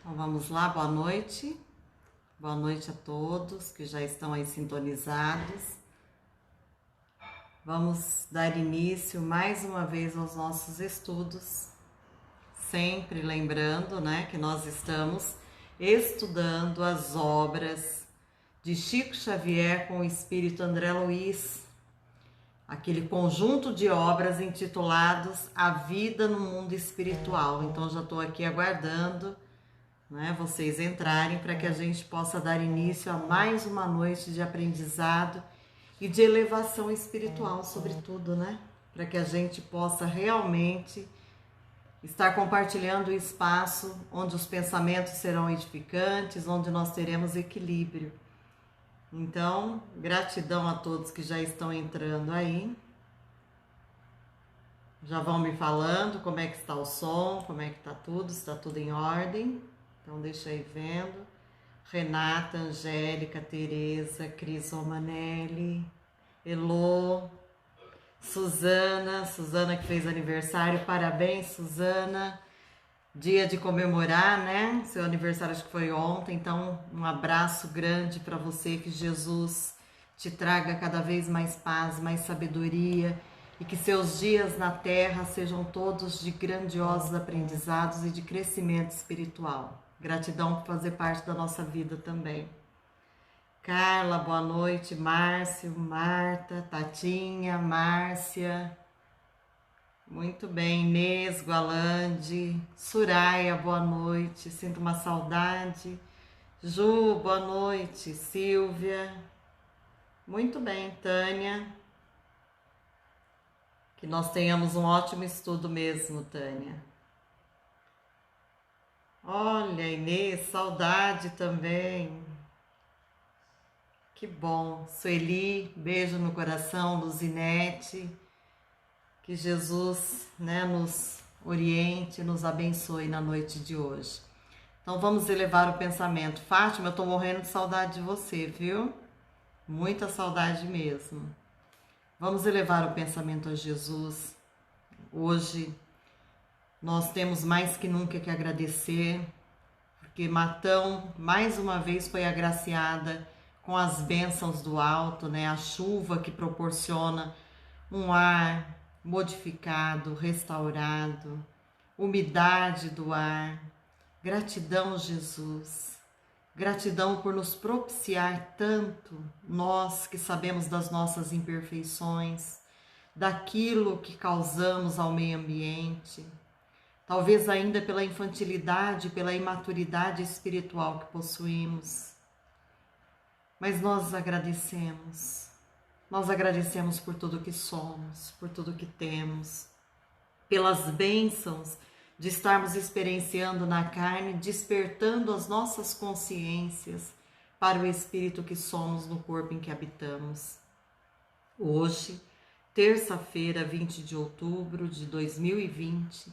Então vamos lá, boa noite. Boa noite a todos que já estão aí sintonizados. Vamos dar início mais uma vez aos nossos estudos, sempre lembrando, que nós estamos estudando as obras de Chico Xavier com o espírito André Luiz, aquele conjunto de obras intitulados A Vida no Mundo Espiritual. Então já estou aqui aguardando vocês entrarem para que a gente possa dar início a mais uma noite de aprendizado e de elevação espiritual, sobretudo, para que a gente possa realmente estar compartilhando o espaço onde os pensamentos serão edificantes, onde nós teremos equilíbrio. Então, gratidão a todos que já estão entrando aí. Já vão me falando como é que está o som, como é que está tudo, se está tudo em ordem. Então, deixa aí vendo. Renata, Angélica, Tereza, Cris Romanelli, Elô, Suzana que fez aniversário. Parabéns, Suzana. Dia de comemorar, Seu aniversário acho que foi ontem. Então, um abraço grande para você. Que Jesus te traga cada vez mais paz, mais sabedoria. E que seus dias na Terra sejam todos de grandiosos aprendizados e de crescimento espiritual. Gratidão por fazer parte da nossa vida também. Carla, boa noite. Márcio, Marta, Tatinha, Márcia. Muito bem. Inês, Gualande. Soraya, boa noite. Sinto uma saudade. Ju, boa noite. Silvia. Muito bem, Tânia. Que nós tenhamos um ótimo estudo mesmo, Tânia. Olha, Inês, saudade também. Que bom. Sueli, beijo no coração. Luzinete. Que Jesus, nos oriente, nos abençoe na noite de hoje. Então vamos elevar o pensamento. Fátima, eu estou morrendo de saudade de você, viu? Muita saudade mesmo. Vamos elevar o pensamento a Jesus. Hoje nós temos mais que nunca que agradecer, porque Matão, mais uma vez, foi agraciada com as bênçãos do alto, a chuva que proporciona um ar modificado, restaurado, umidade do ar. Gratidão, Jesus. Gratidão por nos propiciar tanto, nós que sabemos das nossas imperfeições, daquilo que causamos ao meio ambiente, talvez ainda pela infantilidade, pela imaturidade espiritual que possuímos. Mas nós agradecemos por tudo que somos, por tudo que temos, pelas bênçãos de estarmos experienciando na carne, despertando as nossas consciências para o espírito que somos no corpo em que habitamos. Hoje, terça-feira, 20 de outubro de 2020,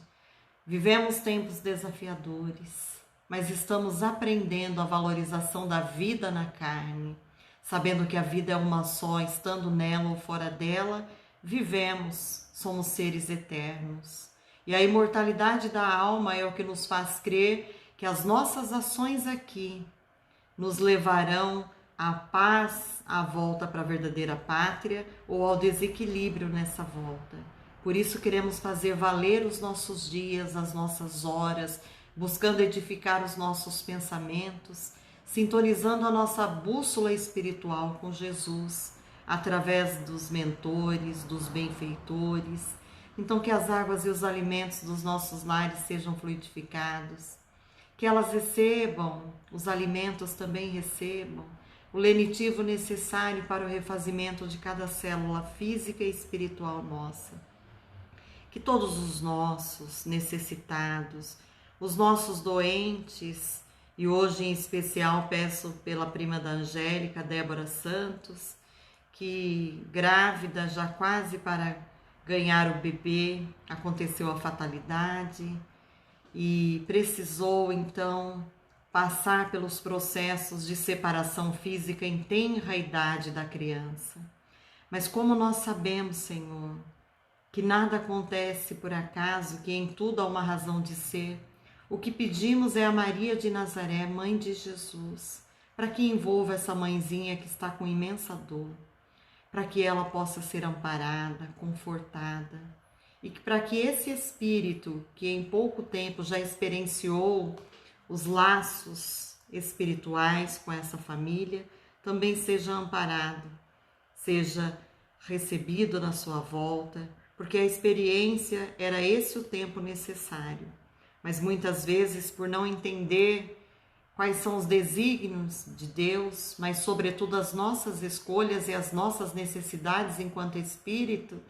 vivemos tempos desafiadores, mas estamos aprendendo a valorização da vida na carne, sabendo que a vida é uma só, estando nela ou fora dela, vivemos, somos seres eternos. E a imortalidade da alma é o que nos faz crer que as nossas ações aqui nos levarão à paz, à volta para a verdadeira pátria ou ao desequilíbrio nessa volta. Por isso queremos fazer valer os nossos dias, as nossas horas, buscando edificar os nossos pensamentos, sintonizando a nossa bússola espiritual com Jesus, através dos mentores, dos benfeitores. Então que as águas e os alimentos dos nossos lares sejam fluidificados, que elas recebam, os alimentos também recebam, o lenitivo necessário para o refazimento de cada célula física e espiritual nossa. Que todos os nossos necessitados, os nossos doentes, e hoje em especial peço pela prima da Angélica, Débora Santos, que grávida já quase para ganhar o bebê, aconteceu a fatalidade e precisou então passar pelos processos de separação física em tenra idade da criança. Mas como nós sabemos, Senhor, que nada acontece por acaso, que em tudo há uma razão de ser, O que pedimos é a Maria de Nazaré, mãe de Jesus, para que envolva essa mãezinha que está com imensa dor, para que ela possa ser amparada, confortada, e que para que esse espírito que em pouco tempo já experienciou os laços espirituais com essa família, também seja amparado, seja recebido na sua volta, porque a experiência era esse o tempo necessário. Mas muitas vezes, por não entender quais são os desígnios de Deus, mas sobretudo as nossas escolhas e as nossas necessidades enquanto espírito,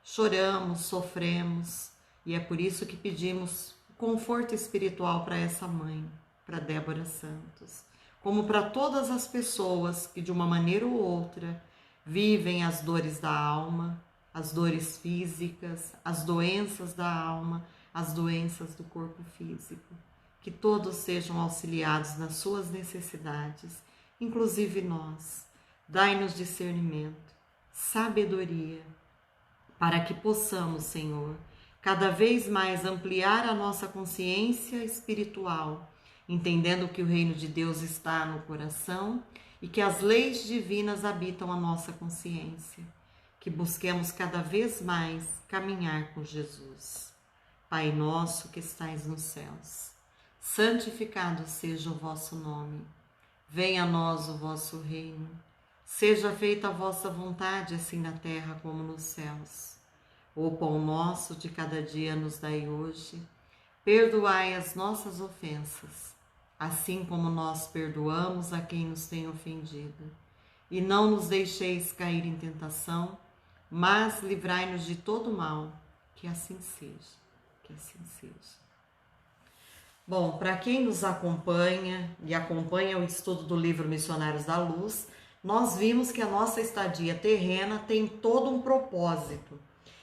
choramos, sofremos, e é por isso que pedimos conforto espiritual para essa mãe, para Débora Santos, como para todas as pessoas que de uma maneira ou outra vivem as dores da alma, as dores físicas, as doenças da alma, as doenças do corpo físico. Que todos sejam auxiliados nas suas necessidades, inclusive nós. Dai-nos discernimento, sabedoria, para que possamos, Senhor, cada vez mais ampliar a nossa consciência espiritual, entendendo que o reino de Deus está no coração e que as leis divinas habitam a nossa consciência. Que busquemos cada vez mais caminhar com Jesus. Pai nosso que estais nos céus, santificado seja o vosso nome. Venha a nós o vosso reino. Seja feita a vossa vontade, assim na terra como nos céus. O pão nosso de cada dia nos dai hoje. Perdoai as nossas ofensas, assim como nós perdoamos a quem nos tem ofendido. E não nos deixeis cair em tentação, mas livrai-nos de todo mal. Que assim seja, que assim seja. Bom, para quem nos acompanha e acompanha o estudo do livro Missionários da Luz, nós vimos que a nossa estadia terrena tem todo um propósito.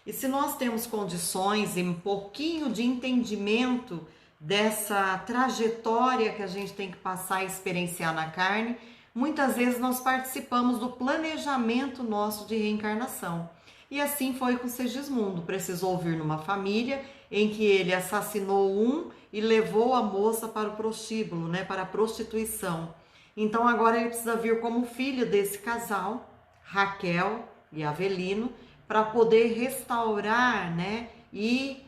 E se nós temos condições e um pouquinho de entendimento dessa trajetória que a gente tem que passar e experienciar na carne, muitas vezes nós participamos do planejamento nosso de reencarnação. E assim foi com Segismundo. Precisou vir numa família em que ele assassinou um e levou a moça para o prostíbulo, para a prostituição. Então agora ele precisa vir como filho desse casal, Raquel e Avelino, para poder restaurar, e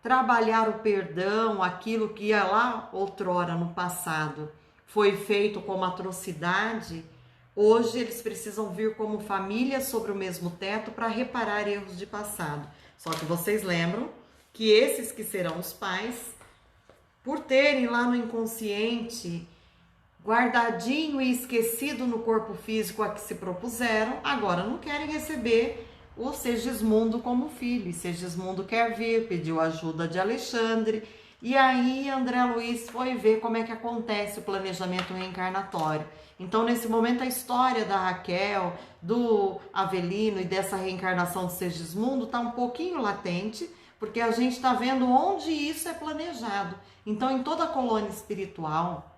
trabalhar o perdão, aquilo que lá outrora no passado foi feito como atrocidade. Hoje eles precisam vir como família sobre o mesmo teto para reparar erros de passado. Só que vocês lembram que esses que serão os pais, por terem lá no inconsciente guardadinho e esquecido no corpo físico a que se propuseram, agora não querem receber o Segismundo como filho. E Segismundo quer vir, pediu ajuda de Alexandre, e aí André Luiz foi ver como é que acontece o planejamento reencarnatório. Então, nesse momento, a história da Raquel, do Avelino e dessa reencarnação de Segismundo está um pouquinho latente, porque a gente está vendo onde isso é planejado. Então, em toda a colônia espiritual,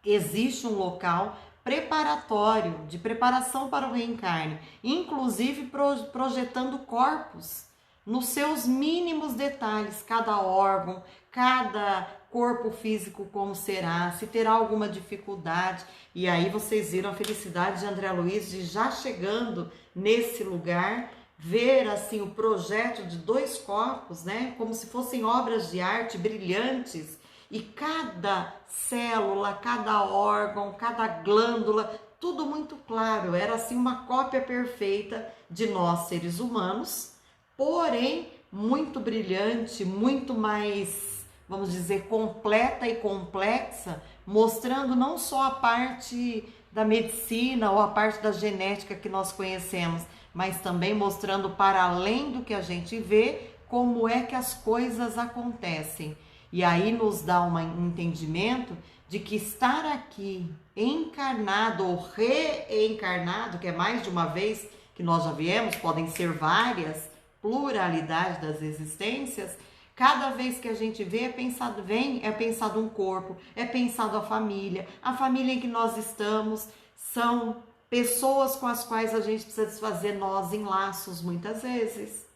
existe um local preparatório, de preparação para o reencarne, inclusive projetando corpos nos seus mínimos detalhes, cada órgão, cada corpo físico como será, se terá alguma dificuldade. E aí vocês viram a felicidade de André Luiz de já chegando nesse lugar, ver assim o projeto de 2 corpos, como se fossem obras de arte brilhantes, e cada célula, cada órgão, cada glândula, tudo muito claro. Era assim uma cópia perfeita de nós seres humanos, porém muito brilhante, muito mais, vamos dizer, completa e complexa, mostrando não só a parte da medicina ou a parte da genética que nós conhecemos, mas também mostrando para além do que a gente vê, como é que as coisas acontecem. E aí nos dá um entendimento de que estar aqui encarnado ou reencarnado, que é mais de uma vez que nós já viemos, podem ser várias, pluralidade das existências, cada vez que a gente vê é pensado um corpo, é pensado a família em que nós estamos, são pessoas com as quais a gente precisa desfazer nós em laços muitas vezes.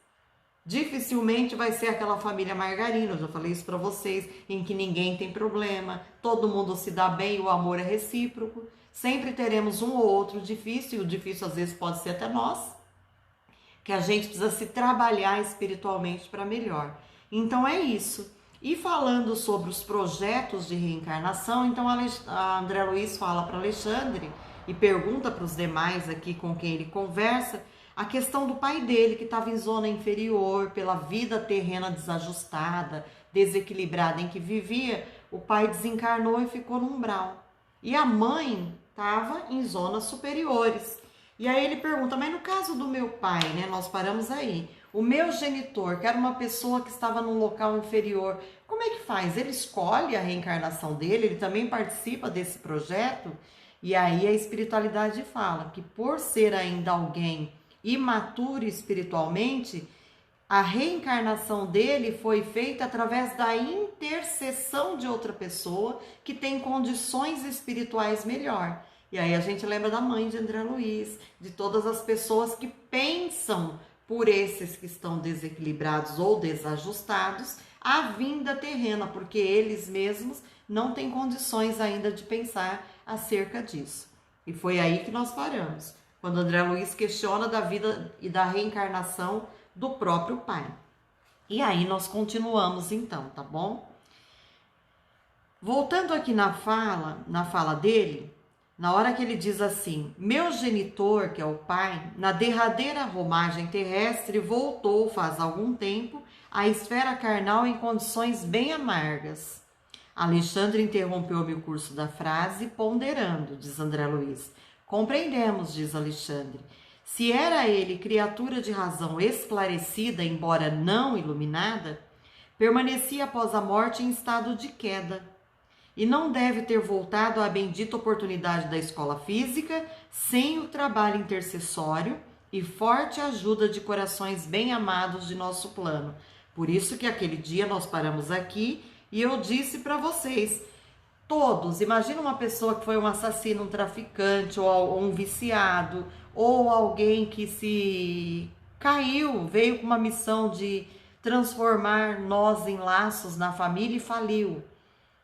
Dificilmente vai ser aquela família margarina, eu já falei isso para vocês, em que ninguém tem problema, todo mundo se dá bem, o amor é recíproco. Sempre teremos um ou outro difícil, e o difícil às vezes pode ser até nós, que a gente precisa se trabalhar espiritualmente para melhor. Então é isso. E falando sobre os projetos de reencarnação, então a André Luiz fala para Alexandre e pergunta para os demais aqui com quem ele conversa a questão do pai dele, que estava em zona inferior, pela vida terrena desajustada, desequilibrada em que vivia. O pai desencarnou e ficou no umbral. E a mãe estava em zonas superiores. E aí ele pergunta, mas no caso do meu pai, né, nós paramos aí, o meu genitor, que era uma pessoa que estava num local inferior, como é que faz? Ele escolhe a reencarnação dele, ele também participa desse projeto? E aí a espiritualidade fala que por ser ainda alguém imaturo espiritualmente, a reencarnação dele foi feita através da intercessão de outra pessoa que tem condições espirituais melhor. E aí a gente lembra da mãe de André Luiz, de todas as pessoas que pensam por esses que estão desequilibrados ou desajustados, a vinda terrena, porque eles mesmos não têm condições ainda de pensar acerca disso. E foi aí que nós paramos, quando André Luiz questiona da vida e da reencarnação do próprio pai. E aí nós continuamos então, tá bom? Voltando aqui na fala dele, na hora que ele diz assim, meu genitor, que é o pai, na derradeira romagem terrestre, voltou faz algum tempo à esfera carnal em condições bem amargas. Alexandre interrompeu-me o curso da frase, ponderando, diz André Luiz. Compreendemos, diz Alexandre. Se era ele criatura de razão esclarecida, embora não iluminada, permanecia após a morte em estado de queda. E não deve ter voltado à bendita oportunidade da escola física sem o trabalho intercessório e forte ajuda de corações bem amados de nosso plano. Por isso que aquele dia nós paramos aqui e eu disse para vocês, todos, imagina uma pessoa que foi um assassino, um traficante, ou um viciado, ou alguém que se caiu, veio com uma missão de transformar nós em laços na família e faliu,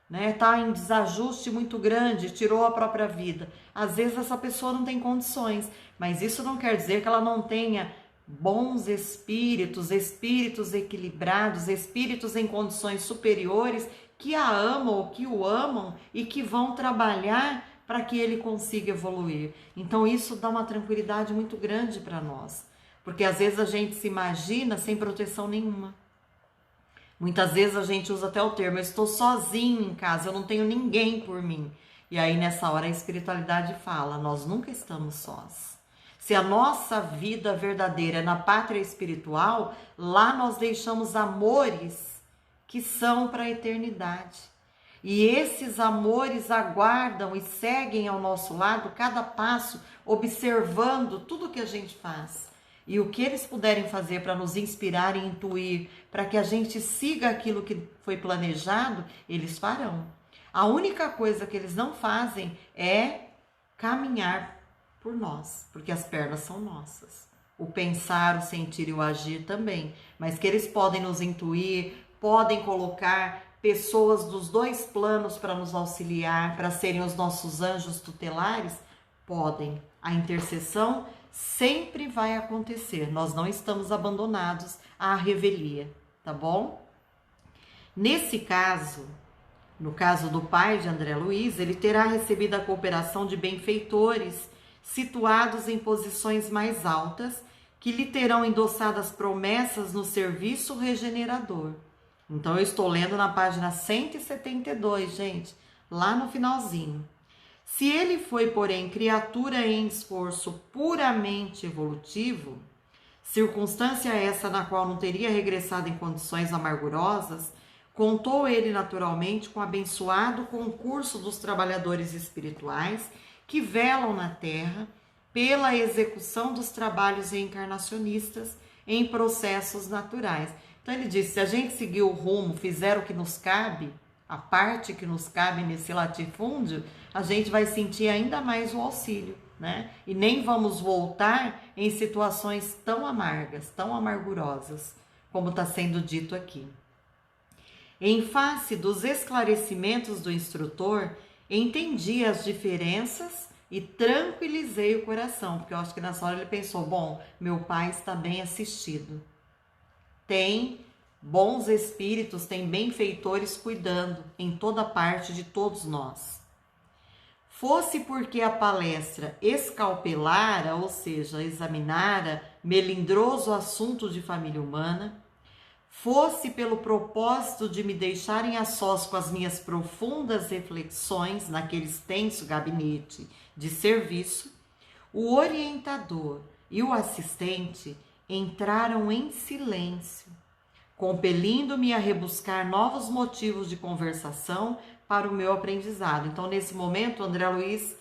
né? Tá em desajuste muito grande, tirou a própria vida. Às vezes essa pessoa não tem condições, mas isso não quer dizer que ela não tenha bons espíritos, espíritos equilibrados, espíritos em condições superiores que a amam ou que o amam e que vão trabalhar para que ele consiga evoluir. Então isso dá uma tranquilidade muito grande para nós, porque às vezes a gente se imagina sem proteção nenhuma. Muitas vezes a gente usa até o termo, eu estou sozinho em casa, eu não tenho ninguém por mim. E aí nessa hora a espiritualidade fala, nós nunca estamos sós. Se a nossa vida verdadeira é na pátria espiritual, lá nós deixamos amores que são para a eternidade. E esses amores aguardam e seguem ao nosso lado cada passo, observando tudo que a gente faz. E o que eles puderem fazer para nos inspirar e intuir, para que a gente siga aquilo que foi planejado, eles farão. A única coisa que eles não fazem é caminhar por nós, porque as pernas são nossas. O pensar, o sentir e o agir também. Mas que eles podem nos intuir, podem colocar pessoas dos dois planos para nos auxiliar, para serem os nossos anjos tutelares, podem. A intercessão sempre vai acontecer. Nós não estamos abandonados à revelia, tá bom? Nesse caso, no caso do pai de André Luiz, ele terá recebido a cooperação de benfeitores situados em posições mais altas, que lhe terão endossadas promessas no serviço regenerador. Então eu estou lendo na página 172, gente, lá no finalzinho. Se ele foi, porém, criatura em esforço puramente evolutivo, circunstância essa na qual não teria regressado em condições amargurosas, contou ele naturalmente com o abençoado concurso dos trabalhadores espirituais que velam na terra pela execução dos trabalhos reencarnacionistas em processos naturais. Então ele disse, se a gente seguir o rumo, fizer o que nos cabe, a parte que nos cabe nesse latifúndio, a gente vai sentir ainda mais o auxílio, né? E nem vamos voltar em situações tão amargas, tão amargurosas, como está sendo dito aqui. Em face dos esclarecimentos do instrutor, entendi as diferenças e tranquilizei o coração, porque eu acho que nessa hora ele pensou, bom, meu pai está bem assistido. Tem bons espíritos, tem benfeitores cuidando em toda parte de todos nós. Fosse porque a palestra escalpelara, ou seja, examinara melindroso assunto de família humana, fosse pelo propósito de me deixarem a sós com as minhas profundas reflexões naquele extenso gabinete de serviço, o orientador e o assistente entraram em silêncio, compelindo-me a rebuscar novos motivos de conversação para o meu aprendizado. Então, nesse momento, André Luiz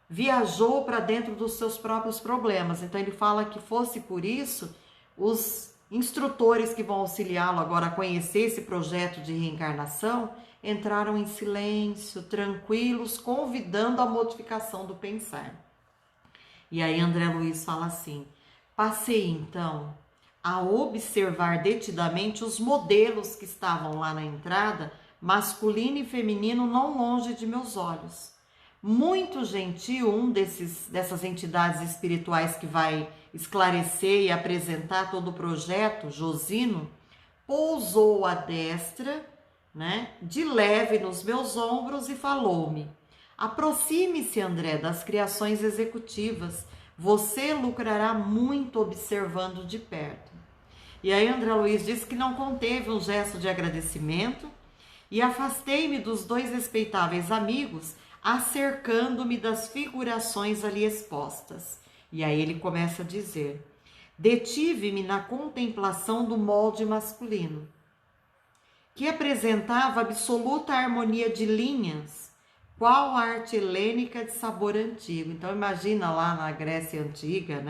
viajou para dentro dos seus próprios problemas. Então, ele fala que fosse por isso, os instrutores que vão auxiliá-lo agora a conhecer esse projeto de reencarnação entraram em silêncio, tranquilos, convidando a modificação do pensar. E aí André Luiz fala assim: passei então a observar detidamente os modelos que estavam lá na entrada, masculino e feminino, não longe de meus olhos. Muito gentil, dessas entidades espirituais que vai esclarecer e apresentar todo o projeto, Josino, pousou a destra, de leve nos meus ombros e falou-me: aproxime-se, André, das criações executivas, você lucrará muito observando de perto. E aí André Luiz disse que não conteve um gesto de agradecimento e afastei-me dos dois respeitáveis amigos, acercando-me das figurações ali expostas. E aí ele começa a dizer: detive-me na contemplação do molde masculino, que apresentava absoluta harmonia de linhas, qual a arte helênica de sabor antigo. Então imagina lá na Grécia Antiga,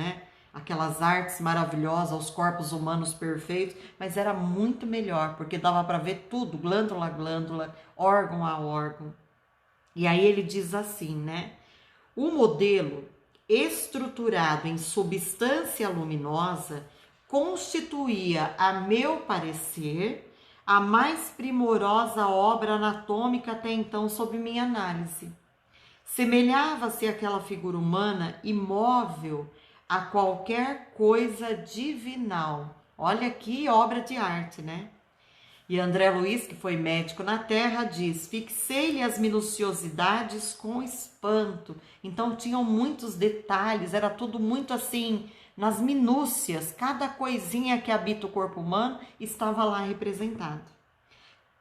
aquelas artes maravilhosas, os corpos humanos perfeitos, mas era muito melhor, porque dava para ver tudo, glândula a glândula, órgão a órgão. E aí ele diz assim, o modelo estruturado em substância luminosa constituía, a meu parecer, a mais primorosa obra anatômica até então sob minha análise. Semelhava-se àquela figura humana imóvel a qualquer coisa divinal. Olha que obra de arte, E André Luiz, que foi médico na Terra, diz: fixei-lhe as minuciosidades com espanto. Então tinham muitos detalhes, era tudo muito assim, nas minúcias. Cada coisinha que habita o corpo humano estava lá representado.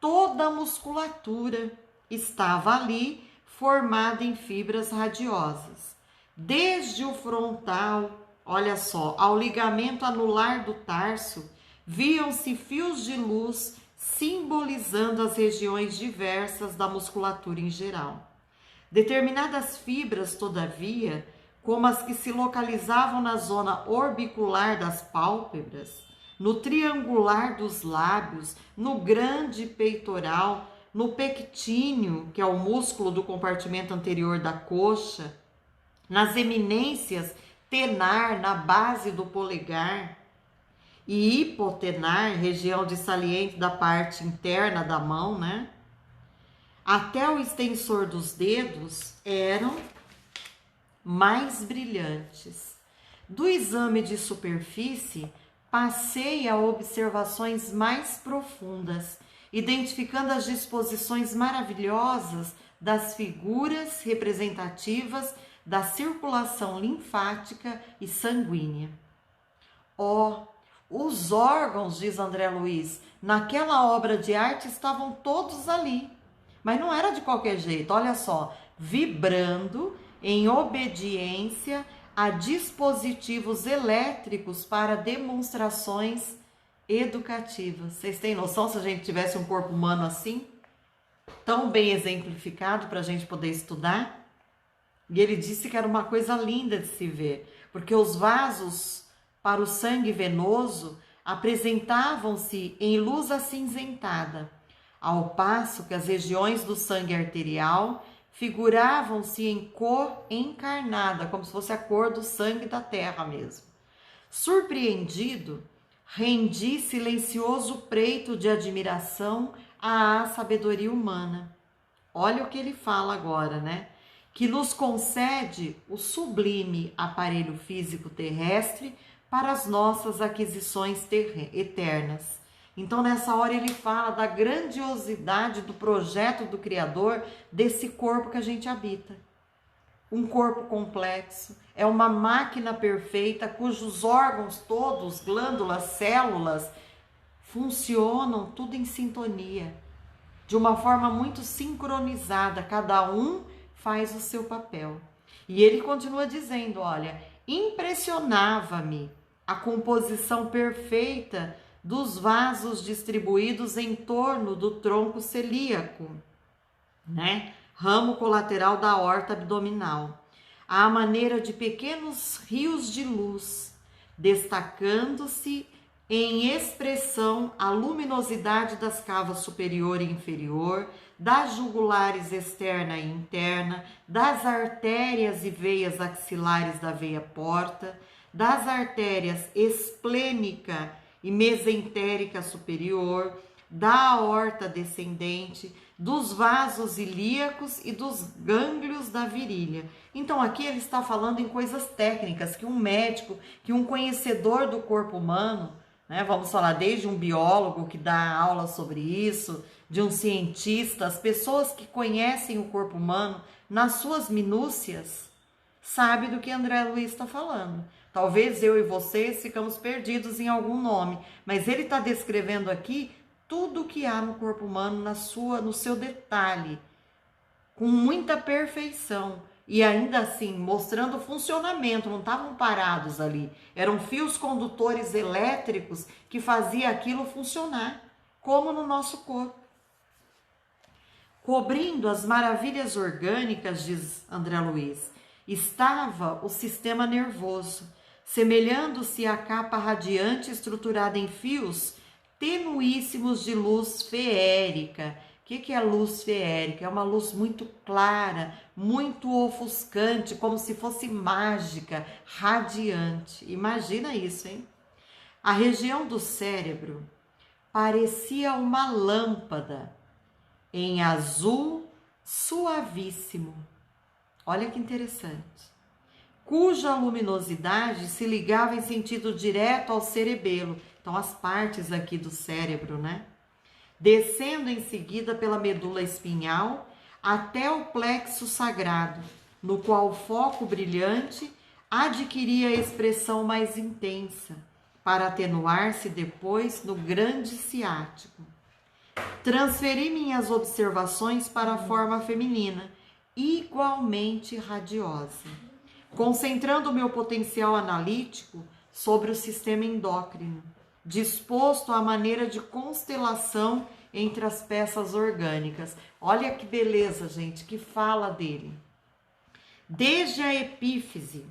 Toda a musculatura estava ali, formada em fibras radiosas. Desde o frontal, olha só, ao ligamento anular do tarso, viam-se fios de luz simbolizando as regiões diversas da musculatura em geral. Determinadas fibras, todavia, como as que se localizavam na zona orbicular das pálpebras, no triangular dos lábios, no grande peitoral, no pectíneo, que é o músculo do compartimento anterior da coxa, nas eminências tenar, na base do polegar, e hipotenar, região de saliente da parte interna da mão, até o extensor dos dedos, eram mais brilhantes. Do exame de superfície, passei a observações mais profundas, identificando as disposições maravilhosas das figuras representativas da circulação linfática e sanguínea. Os órgãos, diz André Luiz, naquela obra de arte estavam todos ali, mas não era de qualquer jeito, olha só, vibrando em obediência a dispositivos elétricos para demonstrações educativas. Vocês têm noção se a gente tivesse um corpo humano assim, tão bem exemplificado para a gente poder estudar? E ele disse que era uma coisa linda de se ver, porque os vasos para o sangue venoso apresentavam-se em luz acinzentada, ao passo que as regiões do sangue arterial figuravam-se em cor encarnada, como se fosse a cor do sangue da terra mesmo. Surpreendido, rendi silencioso preito de admiração à sabedoria humana. Olha o que ele fala agora, né? Que nos concede o sublime aparelho físico terrestre para as nossas aquisições eternas. Então, nessa hora, ele fala da grandiosidade do projeto do Criador desse corpo que a gente habita. Um corpo complexo, é uma máquina perfeita cujos órgãos todos, glândulas, células, funcionam tudo em sintonia, de uma forma muito sincronizada, cada um faz o seu papel. E ele continua dizendo, olha, impressionava-me a composição perfeita dos vasos distribuídos em torno do tronco celíaco, né? Ramo colateral da aorta abdominal, à maneira de pequenos rios de luz, destacando-se em expressão a luminosidade das cavas superior e inferior, das jugulares externa e interna, das artérias e veias axilares da veia porta, das artérias esplênica e mesentérica superior, da aorta descendente, dos vasos ilíacos e dos gânglios da virilha. Então aqui ele está falando em coisas técnicas que um médico, que um conhecedor do corpo humano, né, vamos falar desde um biólogo que dá aula sobre isso, de um cientista, as pessoas que conhecem o corpo humano nas suas minúcias, sabe do que André Luiz está falando. Talvez eu e vocês ficamos perdidos em algum nome, mas ele está descrevendo aqui tudo o que há no corpo humano no seu detalhe, com muita perfeição. E ainda assim, mostrando o funcionamento, não estavam parados ali. Eram fios condutores elétricos que faziam aquilo funcionar, como no nosso corpo. Cobrindo as maravilhas orgânicas, diz André Luiz, estava o sistema nervoso, semelhando-se à capa radiante estruturada em fios tenuíssimos de luz feérica. O que é luz feérica? É uma luz muito clara, muito ofuscante, como se fosse mágica, radiante. Imagina isso, hein? A região do cérebro parecia uma lâmpada em azul suavíssimo. Olha que interessante. Cuja luminosidade se ligava em sentido direto ao cerebelo. Então, as partes aqui do cérebro, né? Descendo em seguida pela medula espinhal até o plexo sagrado, no qual o foco brilhante adquiria expressão mais intensa, para atenuar-se depois no grande ciático. Transferi minhas observações para a forma feminina, igualmente radiosa, concentrando o meu potencial analítico sobre o sistema endócrino, disposto à maneira de constelação entre as peças orgânicas. Olha que beleza, gente, que fala dele. Desde a epífise,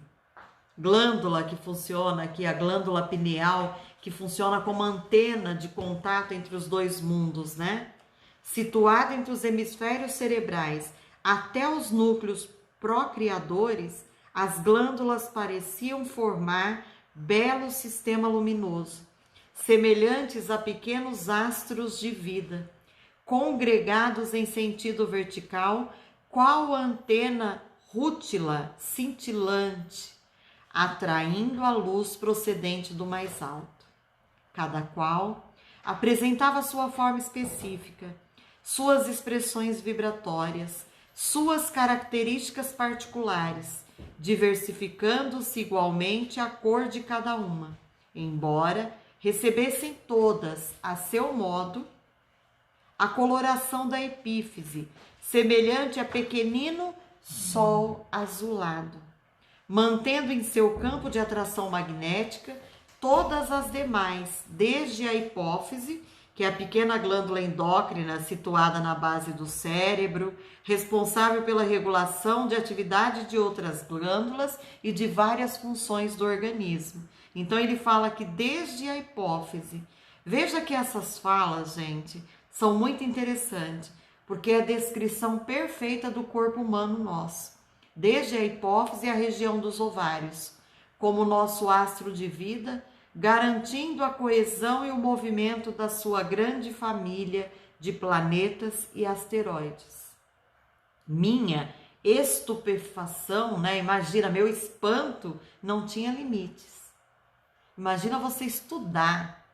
glândula que funciona aqui, a glândula pineal, que funciona como antena de contato entre os dois mundos, né? Situada entre os hemisférios cerebrais até os núcleos procriadores, as glândulas pareciam formar belo sistema luminoso, semelhantes a pequenos astros de vida, congregados em sentido vertical, qual antena rútila cintilante, atraindo a luz procedente do mais alto. Cada qual apresentava sua forma específica, suas expressões vibratórias, suas características particulares, diversificando-se igualmente a cor de cada uma, embora recebessem todas, a seu modo, a coloração da epífise, semelhante a pequenino sol azulado, mantendo em seu campo de atração magnética todas as demais, desde a hipófise, que é a pequena glândula endócrina situada na base do cérebro, responsável pela regulação de atividade de outras glândulas e de várias funções do organismo. Então ele fala que desde a hipófise, veja que essas falas, gente, são muito interessantes, porque é a descrição perfeita do corpo humano nosso. Desde a hipófise à região dos ovários, como nosso astro de vida, garantindo a coesão e o movimento da sua grande família de planetas e asteroides. Minha estupefação, né? Imagina, meu espanto não tinha limites. Imagina você estudar,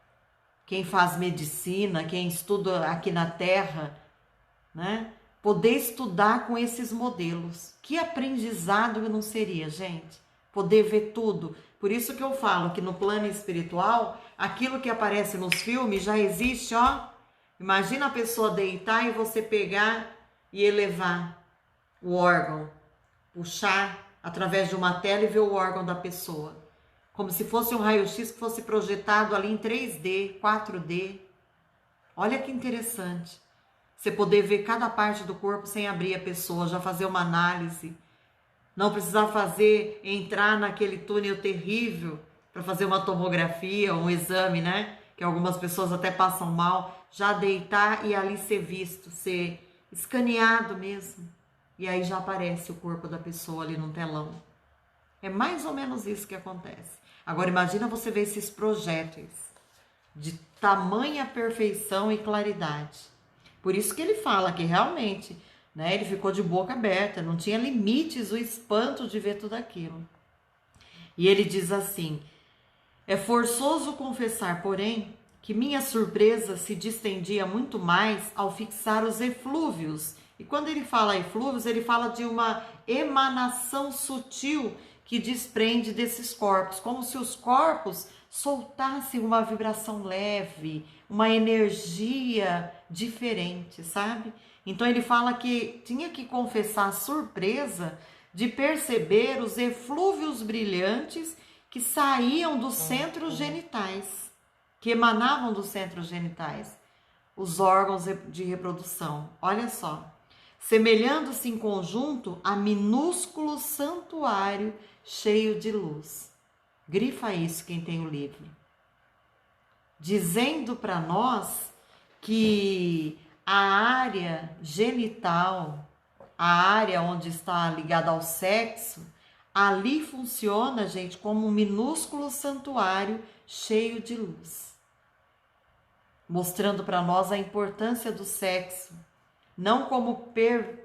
quem faz medicina, quem estuda aqui na Terra, né? Poder estudar com esses modelos. Que aprendizado não seria, gente? Poder ver tudo. Por isso que eu falo que no plano espiritual, aquilo que aparece nos filmes já existe, ó. Imagina a pessoa deitar e você pegar e elevar o órgão, puxar através de uma tela e ver o órgão da pessoa. Como se fosse um raio-x que fosse projetado ali em 3D, 4D. Olha que interessante. Você poder ver cada parte do corpo sem abrir a pessoa, já fazer uma análise. Não precisar entrar naquele túnel terrível para fazer uma tomografia, um exame, né? Que algumas pessoas até passam mal. Já deitar e ali ser visto, ser escaneado mesmo. E aí já aparece o corpo da pessoa ali no telão. É mais ou menos isso que acontece. Agora imagina você ver esses projéteis de tamanha perfeição e claridade. Por isso que ele fala que realmente, né, ele ficou de boca aberta, não tinha limites o espanto de ver tudo aquilo. E ele diz assim: é forçoso confessar, porém, que minha surpresa se distendia muito mais ao fixar os eflúvios. E quando ele fala eflúvios, ele fala de uma emanação sutil que desprende desses corpos, como se os corpos soltassem uma vibração leve, uma energia diferente, sabe? Então ele fala que tinha que confessar a surpresa de perceber os eflúvios brilhantes que saíam dos centros genitais, que emanavam dos centros genitais, os órgãos de reprodução. Olha só, semelhando-se em conjunto a minúsculo santuário cheio de luz. Grifa isso quem tem o livro. Dizendo para nós que a área genital, a área onde está ligada ao sexo, ali funciona, gente, como um minúsculo santuário cheio de luz. Mostrando para nós a importância do sexo, não como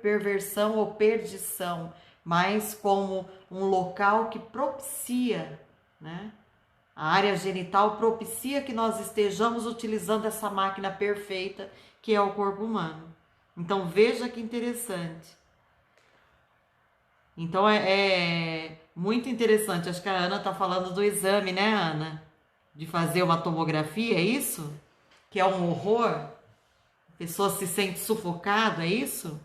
perversão ou perdição, mas como um local que propicia, né? A área genital propicia que nós estejamos utilizando essa máquina perfeita que é o corpo humano. Então veja que interessante. Então é muito interessante. Acho que a Ana está falando do exame, né, Ana? De fazer uma tomografia, é isso? Que é um horror? A pessoa se sente sufocada, é isso?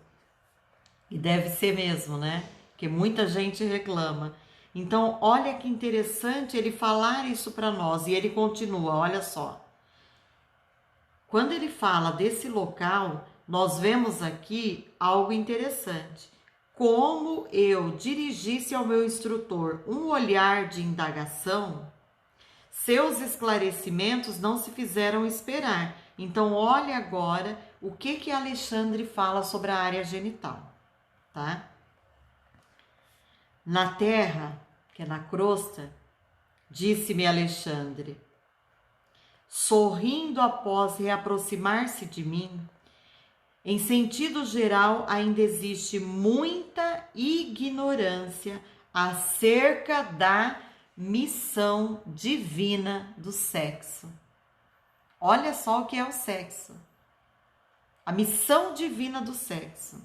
E deve ser mesmo, né? Porque muita gente reclama. Então, olha que interessante ele falar isso para nós. E ele continua, olha só. Quando ele fala desse local, nós vemos aqui algo interessante. Como eu dirigisse ao meu instrutor um olhar de indagação, seus esclarecimentos não se fizeram esperar. Então, olha agora o que Alexandre fala sobre a área genital, tá? Na terra, que é na crosta, disse-me Alexandre, sorrindo após reaproximar-se de mim, em sentido geral, ainda existe muita ignorância acerca da missão divina do sexo. Olha só o que é o sexo. A missão divina do sexo.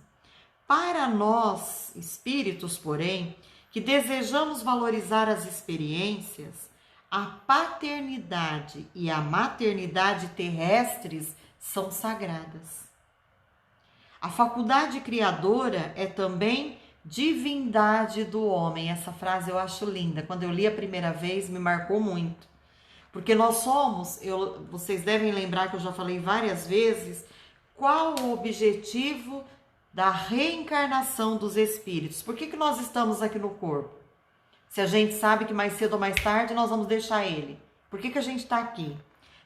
Para nós, espíritos, porém, que desejamos valorizar as experiências, a paternidade e a maternidade terrestres são sagradas. A faculdade criadora é também divindade do homem. Essa frase eu acho linda. Quando eu li a primeira vez, me marcou muito. Porque nós somos, vocês devem lembrar que eu já falei várias vezes, qual o objetivo da reencarnação dos espíritos. Por que nós estamos aqui no corpo? Se a gente sabe que mais cedo ou mais tarde nós vamos deixar ele. Por que a gente está aqui?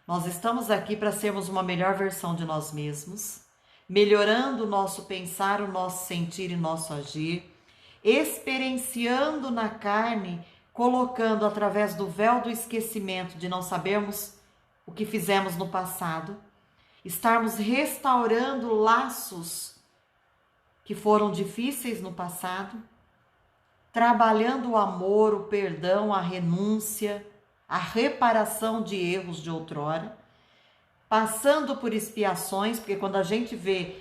Nós estamos aqui para sermos uma melhor versão de nós mesmos, melhorando o nosso pensar, o nosso sentir e nosso agir, experienciando na carne colocando através do véu do esquecimento de não sabermos o que fizemos no passado, estarmos restaurando laços que foram difíceis no passado, trabalhando o amor, o perdão, a renúncia, a reparação de erros de outrora, passando por expiações, porque quando a gente vê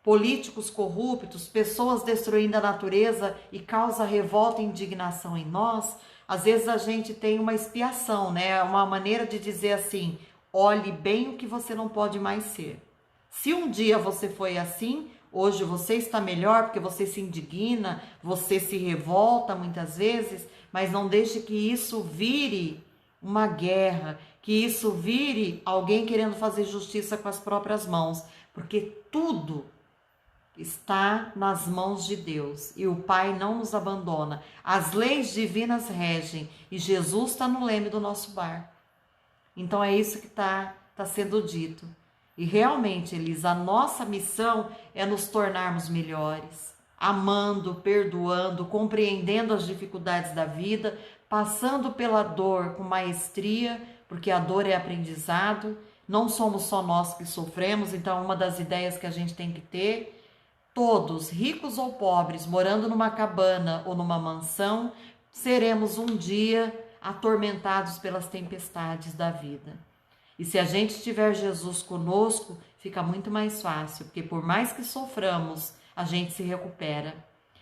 políticos corruptos, pessoas destruindo a natureza e causa revolta e indignação em nós, às vezes a gente tem uma expiação, né? Uma maneira de dizer assim, olhe bem o que você não pode mais ser. Se um dia você foi assim, hoje você está melhor porque você se indigna, você se revolta muitas vezes, mas não deixe que isso vire uma guerra, que isso vire alguém querendo fazer justiça com as próprias mãos, porque tudo está nas mãos de Deus e o Pai não nos abandona. As leis divinas regem e Jesus está no leme do nosso barco. Então é isso que está sendo dito. E realmente, Elisa, a nossa missão é nos tornarmos melhores, amando, perdoando, compreendendo as dificuldades da vida, passando pela dor com maestria, porque a dor é aprendizado. Não somos só nós que sofremos, então uma das ideias que a gente tem que ter, todos, ricos ou pobres, morando numa cabana ou numa mansão, seremos um dia atormentados pelas tempestades da vida. E se a gente tiver Jesus conosco, fica muito mais fácil, porque por mais que soframos, a gente se recupera.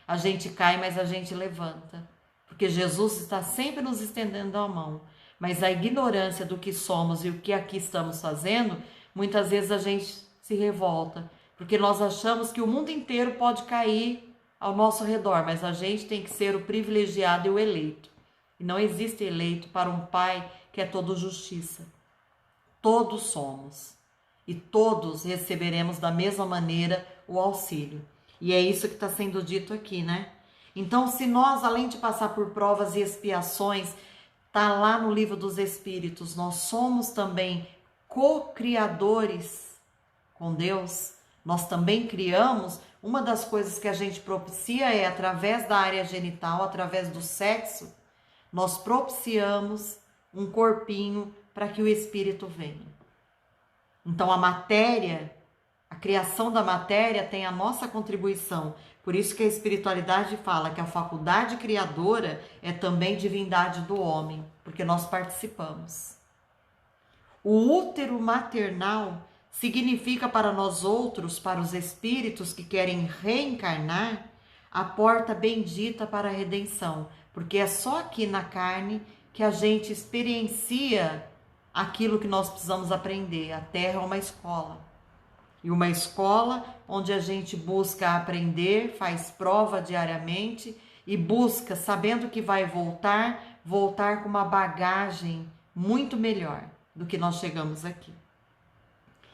A gente cai, mas a gente levanta. Porque Jesus está sempre nos estendendo a mão. Mas a ignorância do que somos e o que aqui estamos fazendo, muitas vezes a gente se revolta. Porque nós achamos que o mundo inteiro pode cair ao nosso redor, mas a gente tem que ser o privilegiado e o eleito. E não existe eleito para um Pai que é todo justiça. Todos somos e todos receberemos da mesma maneira o auxílio. E é isso que está sendo dito aqui, né? Então, se nós, além de passar por provas e expiações, está lá no livro dos Espíritos, nós somos também co-criadores com Deus, nós também criamos. Uma das coisas que a gente propicia é através da área genital, através do sexo, nós propiciamos um corpinho para que o espírito venha. Então a matéria, a criação da matéria tem a nossa contribuição. Por isso que a espiritualidade fala que a faculdade criadora é também divindade do homem, porque nós participamos. O útero maternal significa para nós outros, para os espíritos que querem reencarnar, a porta bendita para a redenção, porque é só aqui na carne que a gente experiencia aquilo que nós precisamos aprender. A Terra é uma escola. E uma escola onde a gente busca aprender, faz prova diariamente e busca, sabendo que vai voltar com uma bagagem muito melhor do que nós chegamos aqui.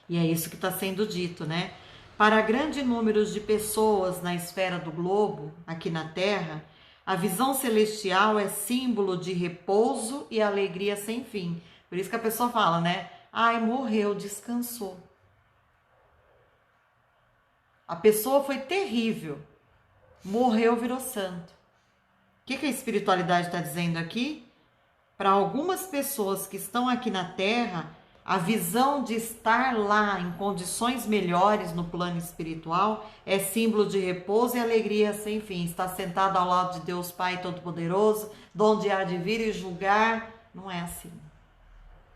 E é isso que está sendo dito, né? Para grande número de pessoas na esfera do globo, aqui na Terra, a visão celestial é símbolo de repouso e alegria sem fim. Por isso que a pessoa fala, né? Ai, morreu, descansou. A pessoa foi terrível. Morreu, virou santo. O que a espiritualidade está dizendo aqui? Para algumas pessoas que estão aqui na Terra, a visão de estar lá em condições melhores no plano espiritual é símbolo de repouso e alegria sem fim. Está sentado ao lado de Deus Pai Todo-Poderoso, donde há de vir e julgar. Não é assim.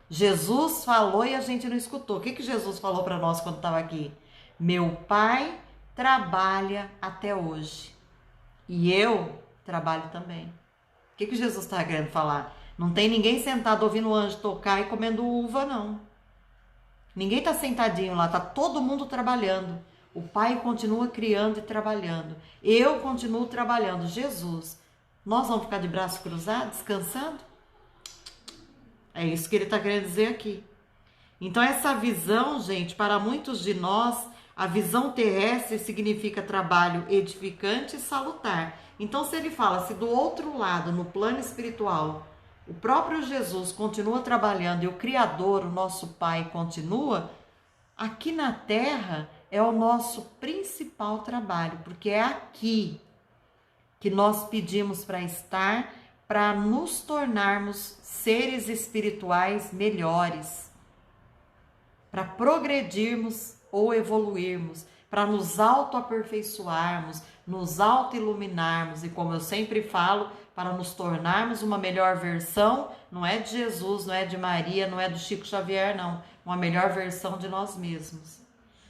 Jesus falou e a gente não escutou. O que Jesus falou para nós quando estava aqui? Meu Pai trabalha até hoje e eu trabalho também. O que Jesus está querendo falar? Não tem ninguém sentado ouvindo o anjo tocar e comendo uva, não. Ninguém está sentadinho lá, está todo mundo trabalhando. O Pai continua criando e trabalhando. Eu continuo trabalhando. Jesus, nós vamos ficar de braço cruzado, descansando? É isso que ele está querendo dizer aqui. Então essa visão, gente, para muitos de nós, a visão terrestre significa trabalho edificante e salutar. Então se ele fala, se do outro lado, no plano espiritual, o próprio Jesus continua trabalhando e o Criador, o nosso Pai, continua, aqui na Terra é o nosso principal trabalho, porque é aqui que nós pedimos para estar, para nos tornarmos seres espirituais melhores, para progredirmos ou evoluirmos, para nos autoaperfeiçoarmos, nos autoiluminarmos e, como eu sempre falo, para nos tornarmos uma melhor versão, não é de Jesus, não é de Maria, não é do Chico Xavier, não, uma melhor versão de nós mesmos.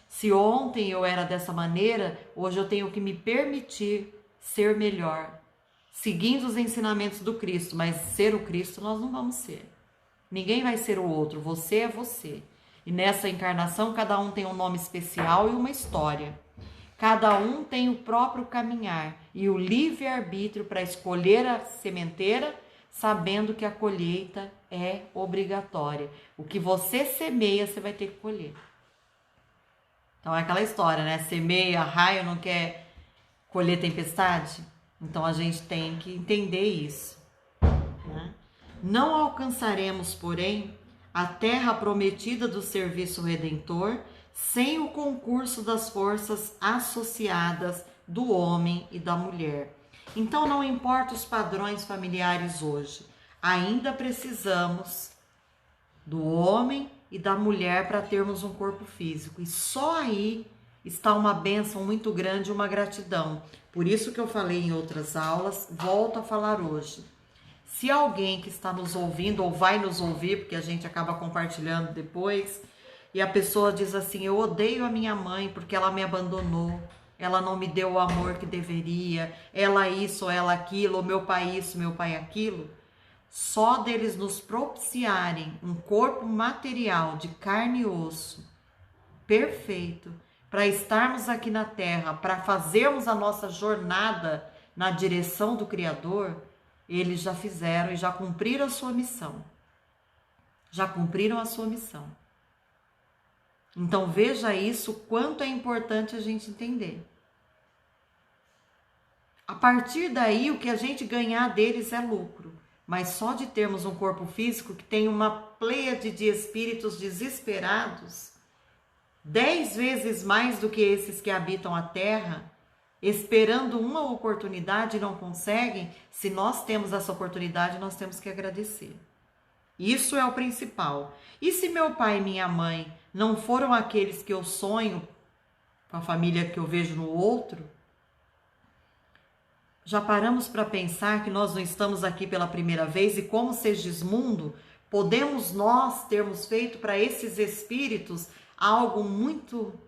Se ontem eu era dessa maneira, hoje eu tenho que me permitir ser melhor, seguindo os ensinamentos do Cristo, mas ser o Cristo nós não vamos ser. Ninguém vai ser o outro, você é você. E nessa encarnação cada um tem um nome especial e uma história. Cada um tem o próprio caminhar e o livre-arbítrio para escolher a sementeira, sabendo que a colheita é obrigatória. O que você semeia, você vai ter que colher. Então é aquela história, né? Semeia raio, não quer colher tempestade? Então a gente tem que entender isso, né? Não alcançaremos, porém, a terra prometida do serviço redentor sem o concurso das forças associadas do homem e da mulher. Então não importa os padrões familiares hoje, ainda precisamos do homem e da mulher para termos um corpo físico. E só aí está uma bênção muito grande, uma gratidão. Por isso que eu falei em outras aulas, volto a falar hoje. Se alguém que está nos ouvindo ou vai nos ouvir, porque a gente acaba compartilhando depois, e a pessoa diz assim: eu odeio a minha mãe porque ela me abandonou, ela não me deu o amor que deveria, ela isso, ela aquilo, meu pai isso, meu pai aquilo. Só deles nos propiciarem um corpo material de carne e osso perfeito, para estarmos aqui na Terra, para fazermos a nossa jornada na direção do Criador, eles já fizeram e já cumpriram a sua missão. Já cumpriram a sua missão. Então veja isso, o quanto é importante a gente entender. A partir daí, o que a gente ganhar deles é lucro. Mas só de termos um corpo físico que tem uma pleiade de espíritos desesperados, 10 vezes mais do que esses que habitam a Terra, esperando uma oportunidade e não conseguem, se nós temos essa oportunidade, nós temos que agradecer. Isso é o principal. E se meu pai e minha mãe não foram aqueles que eu sonho, com a família que eu vejo no outro, já paramos para pensar que nós não estamos aqui pela primeira vez e como Segismundo, podemos nós termos feito para esses espíritos algo muito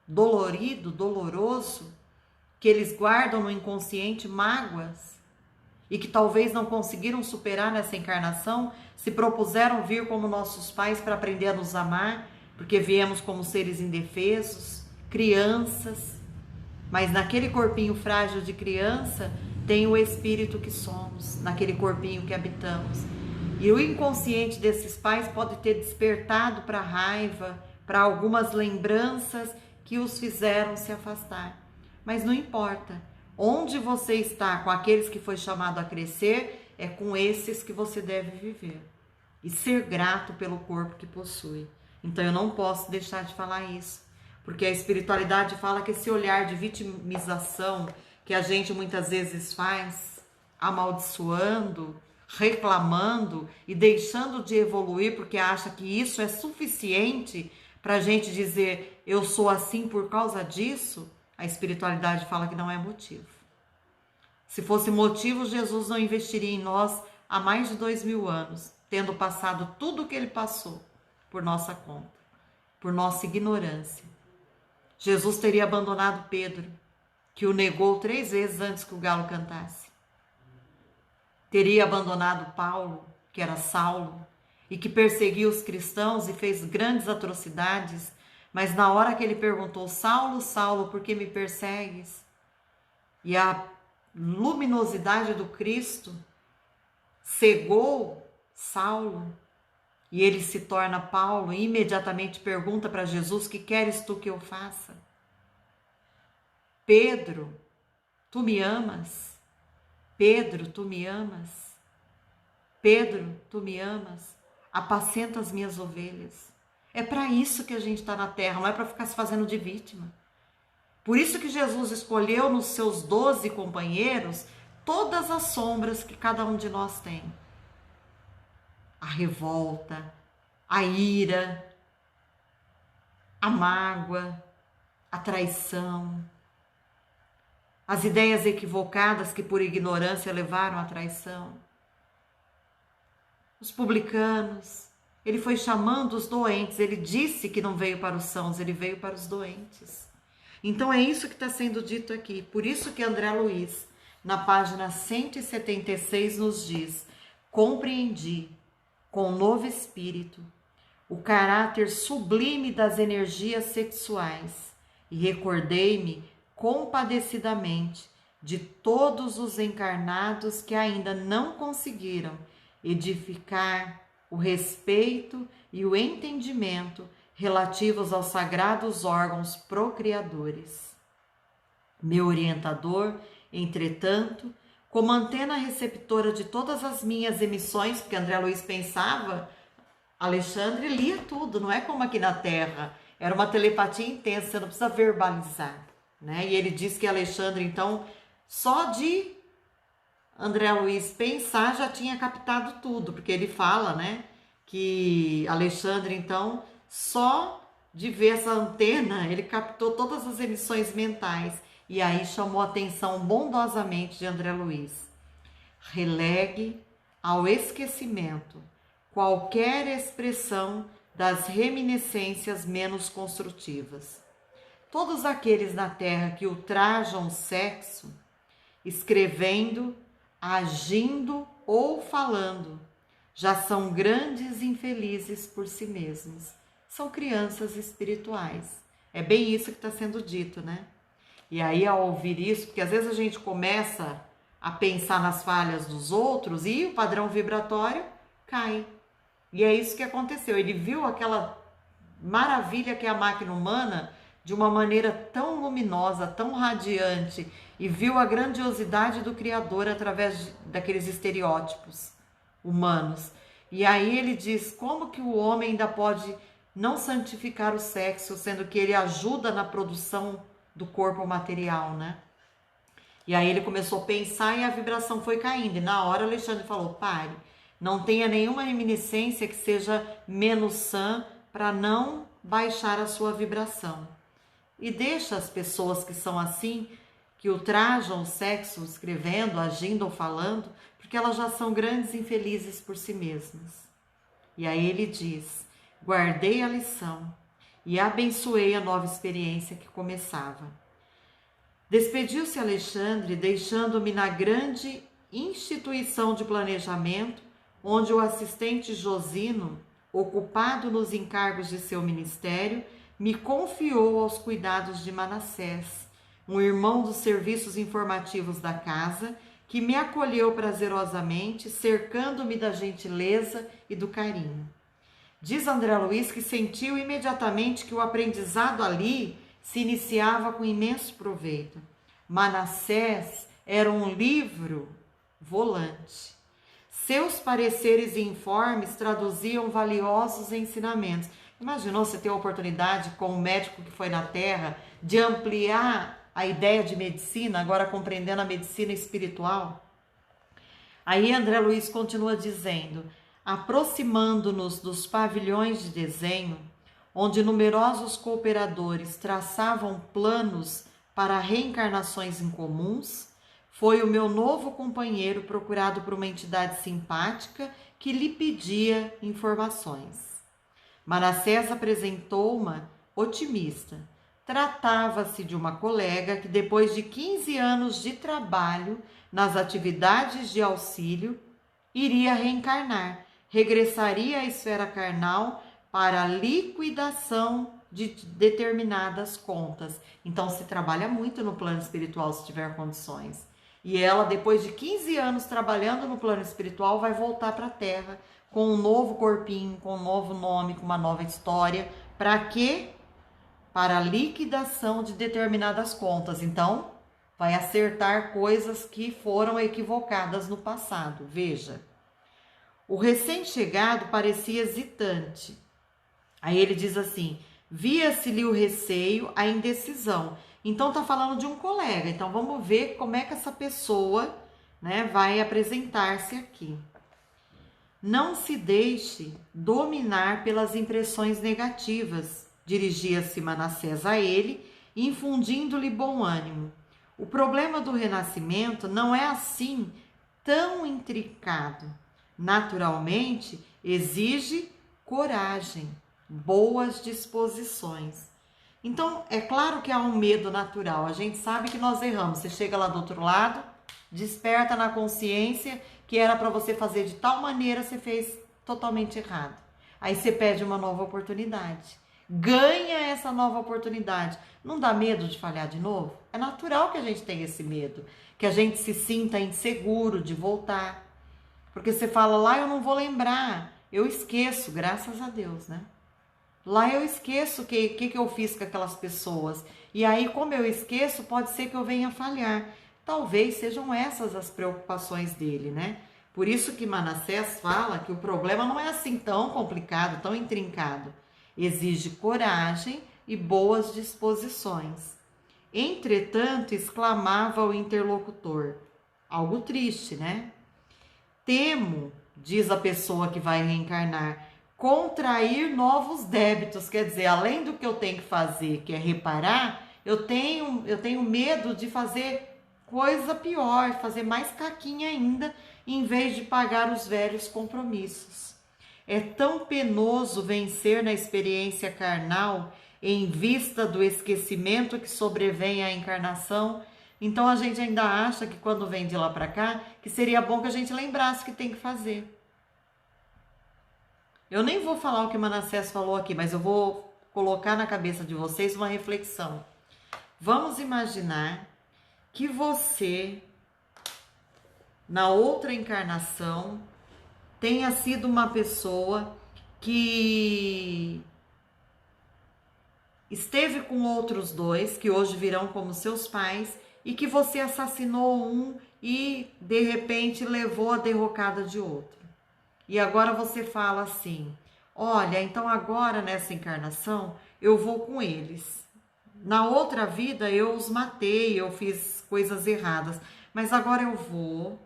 dolorido, doloroso, que eles guardam no inconsciente mágoas e que talvez não conseguiram superar nessa encarnação, se propuseram vir como nossos pais para aprender a nos amar, porque viemos como seres indefesos, crianças, mas naquele corpinho frágil de criança tem o espírito que somos, naquele corpinho que habitamos. E o inconsciente desses pais pode ter despertado para a raiva, para algumas lembranças que os fizeram se afastar. Mas não importa, onde você está com aqueles que foi chamado a crescer, é com esses que você deve viver. E ser grato pelo corpo que possui. Então eu não posso deixar de falar isso. Porque a espiritualidade fala que esse olhar de vitimização que a gente muitas vezes faz, amaldiçoando, reclamando e deixando de evoluir porque acha que isso é suficiente para a gente dizer eu sou assim por causa disso, a espiritualidade fala que não é motivo. Se fosse motivo, Jesus não investiria em nós há mais de 2000 anos, tendo passado tudo o que ele passou por nossa conta, por nossa ignorância. Jesus teria abandonado Pedro, que o negou 3 vezes antes que o galo cantasse. Teria abandonado Paulo, que era Saulo, e que perseguiu os cristãos e fez grandes atrocidades, mas na hora que ele perguntou: Saulo, Saulo, por que me persegues? E a luminosidade do Cristo cegou Saulo, e ele se torna Paulo e imediatamente pergunta para Jesus: que queres tu que eu faça? Pedro, tu me amas? Pedro, tu me amas? Pedro, tu me amas? Apacenta as minhas ovelhas. É para isso que a gente está na terra, não é para ficar se fazendo de vítima. Por isso que Jesus escolheu nos seus 12 companheiros todas as sombras que cada um de nós tem. A revolta, a ira, a mágoa, a traição, as ideias equivocadas que por ignorância levaram à traição. Os publicanos, ele foi chamando os doentes, ele disse que não veio para os sãos, ele veio para os doentes. Então é isso que está sendo dito aqui, por isso que André Luiz, na página 176, nos diz: compreendi, com novo espírito, o caráter sublime das energias sexuais e recordei-me compadecidamente de todos os encarnados que ainda não conseguiram edificar o respeito e o entendimento relativos aos sagrados órgãos procriadores. Meu orientador, entretanto, como antena receptora de todas as minhas emissões, porque André Luiz pensava, Alexandre lia tudo, não é como aqui na Terra, era uma telepatia intensa, você não precisa verbalizar, né? E ele diz que Alexandre, então, só de André Luiz pensar já tinha captado tudo, porque ele fala, né, que Alexandre, então, só de ver essa antena, ele captou todas as emissões mentais, e aí chamou a atenção bondosamente de André Luiz. Relegue ao esquecimento qualquer expressão das reminiscências menos construtivas. Todos aqueles na Terra que ultrajam o sexo, escrevendo, agindo ou falando, já são grandes infelizes por si mesmos. São crianças espirituais. É bem isso que está sendo dito, né? E aí, ao ouvir isso, porque às vezes a gente começa a pensar nas falhas dos outros e o padrão vibratório cai. E é isso que aconteceu. Ele viu aquela maravilha que é a máquina humana de uma maneira tão luminosa, tão radiante, e viu a grandiosidade do Criador através daqueles estereótipos humanos. E aí ele diz, como que o homem ainda pode não santificar o sexo, sendo que ele ajuda na produção do corpo material, né? E aí ele começou a pensar e a vibração foi caindo. E na hora Alexandre falou, pare, não tenha nenhuma reminiscência que seja menos sã para não baixar a sua vibração. E deixa as pessoas que são assim, que ultrajam o sexo, escrevendo, agindo ou falando, porque elas já são grandes infelizes por si mesmas. E aí ele diz, guardei a lição e abençoei a nova experiência que começava. Despediu-se Alexandre, deixando-me na grande instituição de planejamento, onde o assistente Josino, ocupado nos encargos de seu ministério, me confiou aos cuidados de Manassés, um irmão dos serviços informativos da casa, que me acolheu prazerosamente, cercando-me da gentileza e do carinho. Diz André Luiz que sentiu imediatamente que o aprendizado ali se iniciava com imenso proveito. Manassés era um livro volante. Seus pareceres e informes traduziam valiosos ensinamentos. Imaginou você ter a oportunidade, com um médico que foi na Terra, de ampliar a ideia de medicina, agora compreendendo a medicina espiritual? Aí André Luiz continua dizendo, aproximando-nos dos pavilhões de desenho, onde numerosos cooperadores traçavam planos para reencarnações incomuns, foi o meu novo companheiro procurado por uma entidade simpática que lhe pedia informações. Manassés apresentou-me otimista. Tratava-se de uma colega que, depois de 15 anos de trabalho nas atividades de auxílio, iria reencarnar, regressaria à esfera carnal para a liquidação de determinadas contas. Então, se trabalha muito no plano espiritual se tiver condições. E ela, depois de 15 anos trabalhando no plano espiritual, vai voltar para a Terra com um novo corpinho, com um novo nome, com uma nova história. Para quê? Para a liquidação de determinadas contas. Então, vai acertar coisas que foram equivocadas no passado. Veja, o recém-chegado parecia hesitante. Aí ele diz assim, via-se-lhe o receio, a indecisão. Então, está falando de um colega. Então, vamos ver como é que essa pessoa né, vai apresentar-se aqui. Não se deixe dominar pelas impressões negativas, dirigia-se Manassés a ele, infundindo-lhe bom ânimo. O problema do renascimento não é assim tão intricado. Naturalmente, exige coragem, boas disposições. Então, é claro que há um medo natural. A gente sabe que nós erramos. Você chega lá do outro lado, desperta na consciência que era para você fazer de tal maneira, você fez totalmente errado. Aí você pede uma nova oportunidade. Ganha essa nova oportunidade. Não dá medo de falhar de novo? É natural que a gente tenha esse medo, que a gente se sinta inseguro de voltar. Porque você fala, lá eu não vou lembrar, eu esqueço, graças a Deus, né? Lá eu esqueço o que eu fiz com aquelas pessoas. E aí, como eu esqueço, pode ser que eu venha falhar. Talvez sejam essas as preocupações dele, né? Por isso que Manassés fala que o problema não é assim tão complicado, tão intrincado. Exige coragem e boas disposições. Entretanto, exclamava o interlocutor, algo triste, né? Temo, diz a pessoa que vai reencarnar, contrair novos débitos, quer dizer, além do que eu tenho que fazer, que é reparar, eu tenho medo de fazer coisa pior, fazer mais caquinha ainda, em vez de pagar os velhos compromissos. É tão penoso vencer na experiência carnal em vista do esquecimento que sobrevém à encarnação. Então a gente ainda acha que quando vem de lá para cá, que seria bom que a gente lembrasse o que tem que fazer. Eu nem vou falar o que Manassés falou aqui, mas eu vou colocar na cabeça de vocês uma reflexão. Vamos imaginar que você, na outra encarnação, tenha sido uma pessoa que esteve com outros dois, que hoje virão como seus pais, e que você assassinou um e, de repente, levou a derrocada de outro. E agora você fala assim, olha, então agora nessa encarnação eu vou com eles. Na outra vida eu os matei, eu fiz coisas erradas, mas agora eu vou,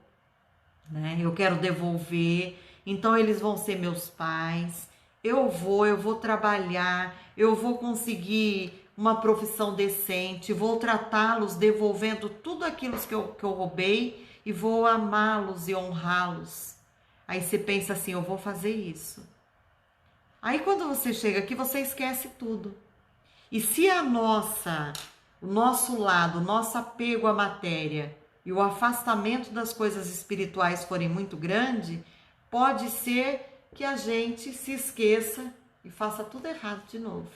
né? Eu quero devolver, então eles vão ser meus pais. Eu vou trabalhar, eu vou conseguir uma profissão decente, vou tratá-los devolvendo tudo aquilo que eu roubei e vou amá-los e honrá-los. Aí você pensa assim, eu vou fazer isso. Aí quando você chega aqui, você esquece tudo. E se o nosso lado, o nosso apego à matéria e o afastamento das coisas espirituais forem muito grande, pode ser que a gente se esqueça e faça tudo errado de novo.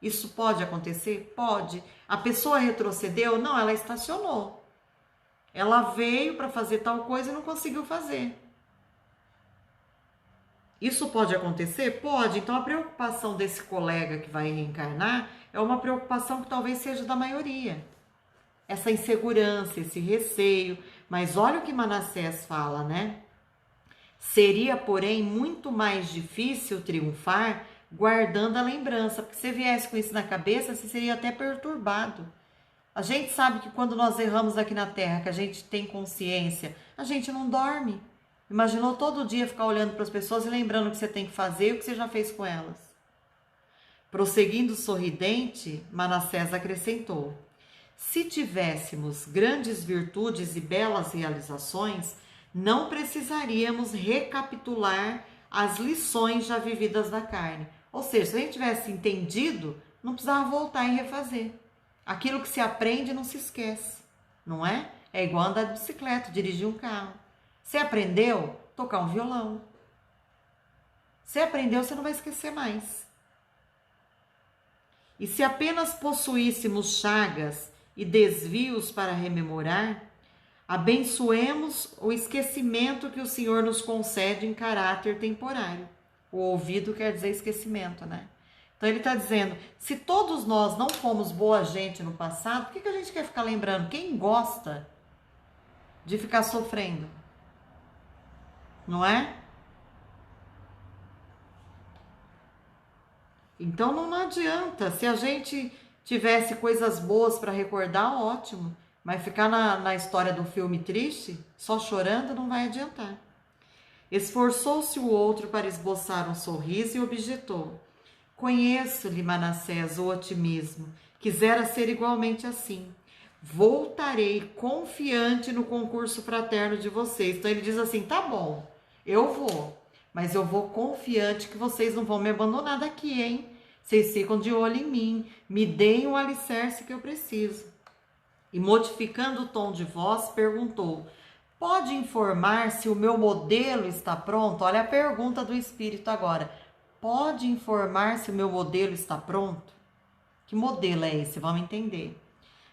Isso pode acontecer? Pode. A pessoa retrocedeu? Não, ela estacionou. Ela veio para fazer tal coisa e não conseguiu fazer. Isso pode acontecer? Pode. Então a preocupação desse colega que vai reencarnar é uma preocupação que talvez seja da maioria. Essa insegurança, esse receio. Mas olha o que Manassés fala, né? Seria, porém, muito mais difícil triunfar guardando a lembrança, porque se você viesse com isso na cabeça, você seria até perturbado. A gente sabe que quando nós erramos aqui na Terra, que a gente tem consciência, a gente não dorme. Imaginou todo dia ficar olhando para as pessoas e lembrando o que você tem que fazer e o que você já fez com elas. Prosseguindo sorridente, Manassés acrescentou: se tivéssemos grandes virtudes e belas realizações, não precisaríamos recapitular as lições já vividas da carne. Ou seja, se a gente tivesse entendido, não precisava voltar e refazer. Aquilo que se aprende não se esquece, não é? É igual andar de bicicleta, dirigir um carro. Você aprendeu? Tocar um violão. Você aprendeu, você não vai esquecer mais. E se apenas possuíssemos chagas e desvios para rememorar, abençoemos o esquecimento que o Senhor nos concede em caráter temporário. O ouvido quer dizer esquecimento, né? Então ele está dizendo, se todos nós não fomos boa gente no passado, por que a gente quer ficar lembrando? Quem gosta de ficar sofrendo? Não é? Então não adianta. Se a gente tivesse coisas boas para recordar, ótimo. Mas ficar na história do filme triste, só chorando, não vai adiantar. Esforçou-se o outro para esboçar um sorriso e objetou: conheço-lhe, Manassés, o otimismo. Quisera ser igualmente assim. Voltarei confiante no concurso fraterno de vocês. Então ele diz assim: tá bom, eu vou, mas eu vou confiante que vocês não vão me abandonar daqui, hein? Vocês ficam de olho em mim, me deem o alicerce que eu preciso. E modificando o tom de voz, perguntou: pode informar se o meu modelo está pronto? Olha a pergunta do espírito agora. Pode informar se o meu modelo está pronto? Que modelo é esse? Vamos entender.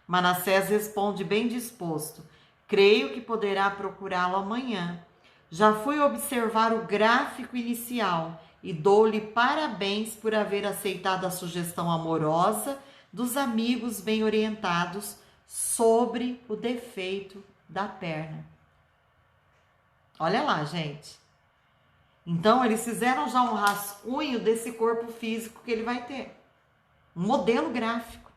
Manassés responde bem disposto: creio que poderá procurá-lo amanhã. Já fui observar o gráfico inicial e dou-lhe parabéns por haver aceitado a sugestão amorosa dos amigos bem orientados sobre o defeito da perna. Olha lá, gente. Então, eles fizeram já um rascunho desse corpo físico que ele vai ter. Um modelo gráfico.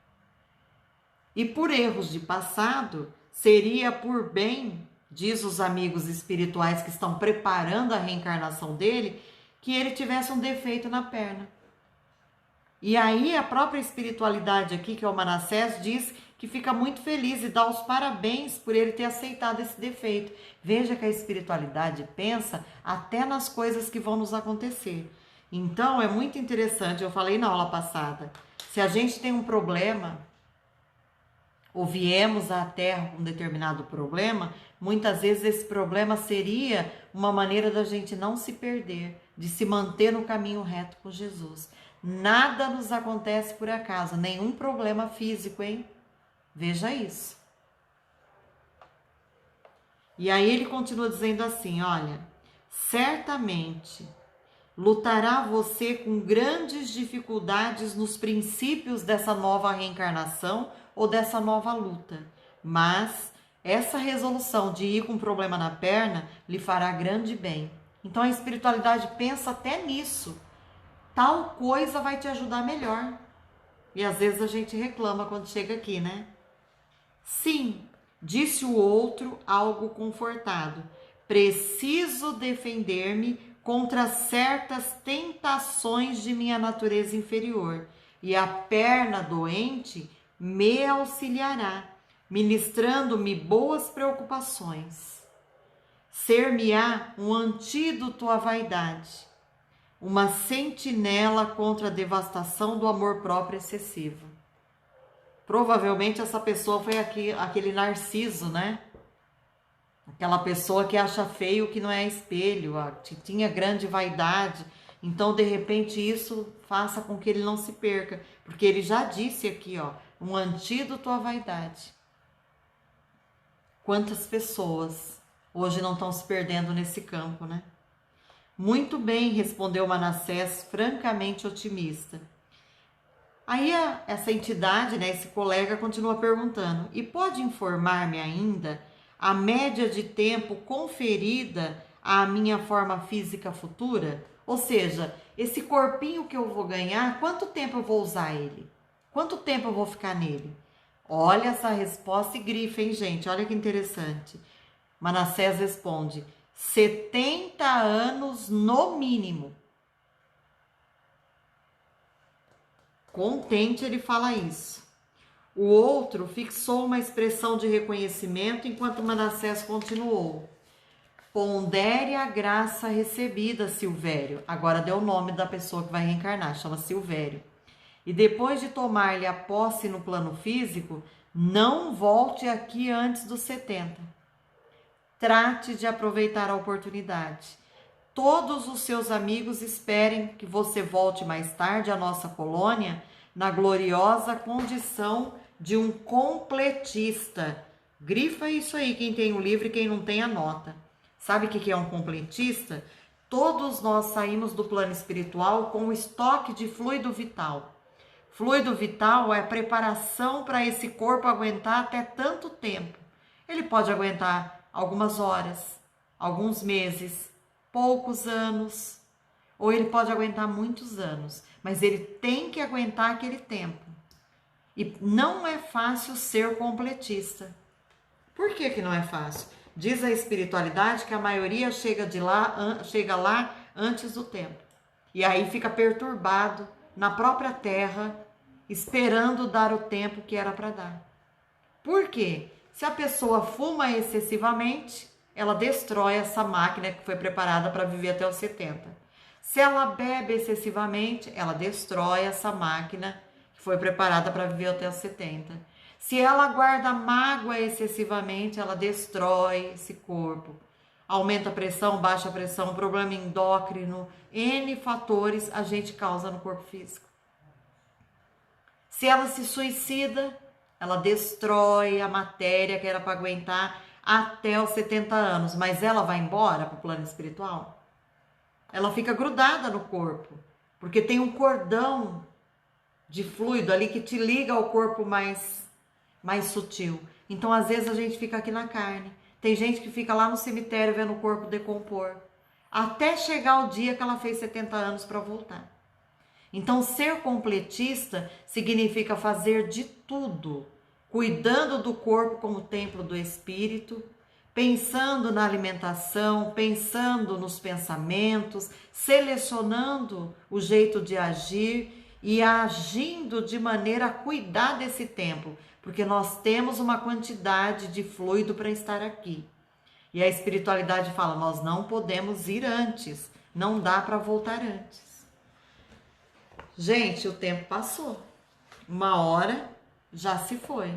E por erros de passado, seria por bem, diz os amigos espirituais que estão preparando a reencarnação dele, que ele tivesse um defeito na perna. E aí a própria espiritualidade aqui, que é o Manassés, diz que fica muito feliz e dá os parabéns por ele ter aceitado esse defeito. Veja que a espiritualidade pensa até nas coisas que vão nos acontecer. Então é muito interessante, eu falei na aula passada, se a gente tem um problema, ou viemos à Terra com um determinado problema, muitas vezes esse problema seria uma maneira da gente não se perder, de se manter no caminho reto com Jesus. Nada nos acontece por acaso, nenhum problema físico, hein? Veja isso. E aí ele continua dizendo assim, olha, certamente lutará você com grandes dificuldades nos princípios dessa nova reencarnação ou dessa nova luta, mas essa resolução de ir com um problema na perna lhe fará grande bem. Então a espiritualidade pensa até nisso. Tal coisa vai te ajudar melhor. E às vezes a gente reclama quando chega aqui, né? Sim, disse o outro, algo confortado. Preciso defender-me contra certas tentações de minha natureza inferior, e a perna doente me auxiliará, ministrando-me boas preocupações. Ser-me-á um antídoto à vaidade, uma sentinela contra a devastação do amor próprio excessivo. Provavelmente essa pessoa foi aquele narciso, né? Aquela pessoa que acha feio o que não é espelho, que tinha grande vaidade. Então, de repente, isso faça com que ele não se perca. Porque ele já disse aqui, ó, um antídoto à vaidade. Quantas pessoas hoje não estão se perdendo nesse campo, né? Muito bem, respondeu Manassés, francamente otimista. Aí essa entidade, né, esse colega continua perguntando, e pode informar-me ainda a média de tempo conferida à minha forma física futura? Ou seja, esse corpinho que eu vou ganhar, quanto tempo eu vou usar ele? Quanto tempo eu vou ficar nele? Olha essa resposta e grifa, hein, gente? Olha que interessante. Manassés responde, 70 anos no mínimo. Contente, ele fala isso. O outro fixou uma expressão de reconhecimento enquanto Manassés continuou. Pondere a graça recebida, Silvério. Agora deu o nome da pessoa que vai reencarnar, chama Silvério. E depois de tomar-lhe a posse no plano físico, não volte aqui antes dos 70. Trate de aproveitar a oportunidade. Todos os seus amigos esperem que você volte mais tarde à nossa colônia na gloriosa condição de um completista. Grifa isso aí, quem tem o livro e quem não tem, anota. Sabe o que é um completista? Todos nós saímos do plano espiritual com um estoque de fluido vital. Fluido vital é a preparação para esse corpo aguentar até tanto tempo. Ele pode aguentar algumas horas, alguns meses, poucos anos, ou ele pode aguentar muitos anos, mas ele tem que aguentar aquele tempo. E não é fácil ser completista. Por que que não é fácil? Diz a espiritualidade que a maioria chega lá antes do tempo. E aí fica perturbado na própria terra, esperando dar o tempo que era para dar. Por quê? Se a pessoa fuma excessivamente, ela destrói essa máquina que foi preparada para viver até os 70. Se ela bebe excessivamente, ela destrói essa máquina que foi preparada para viver até os 70. Se ela guarda mágoa excessivamente, ela destrói esse corpo. Aumenta a pressão, baixa a pressão, problema endócrino, N fatores a gente causa no corpo físico. Se ela se suicida, ela destrói a matéria que era para aguentar até os 70 anos, mas ela vai embora para o plano espiritual? Ela fica grudada no corpo, porque tem um cordão de fluido ali que te liga ao corpo mais sutil. Então, às vezes, a gente fica aqui na carne. Tem gente que fica lá no cemitério vendo o corpo decompor, até chegar o dia que ela fez 70 anos para voltar. Então, ser completista significa fazer de tudo, cuidando do corpo como templo do espírito, pensando na alimentação, pensando nos pensamentos, selecionando o jeito de agir e agindo de maneira a cuidar desse tempo, porque nós temos uma quantidade de fluido para estar aqui. E a espiritualidade fala, nós não podemos ir antes, não dá para voltar antes. Gente, o tempo passou, uma hora já se foi.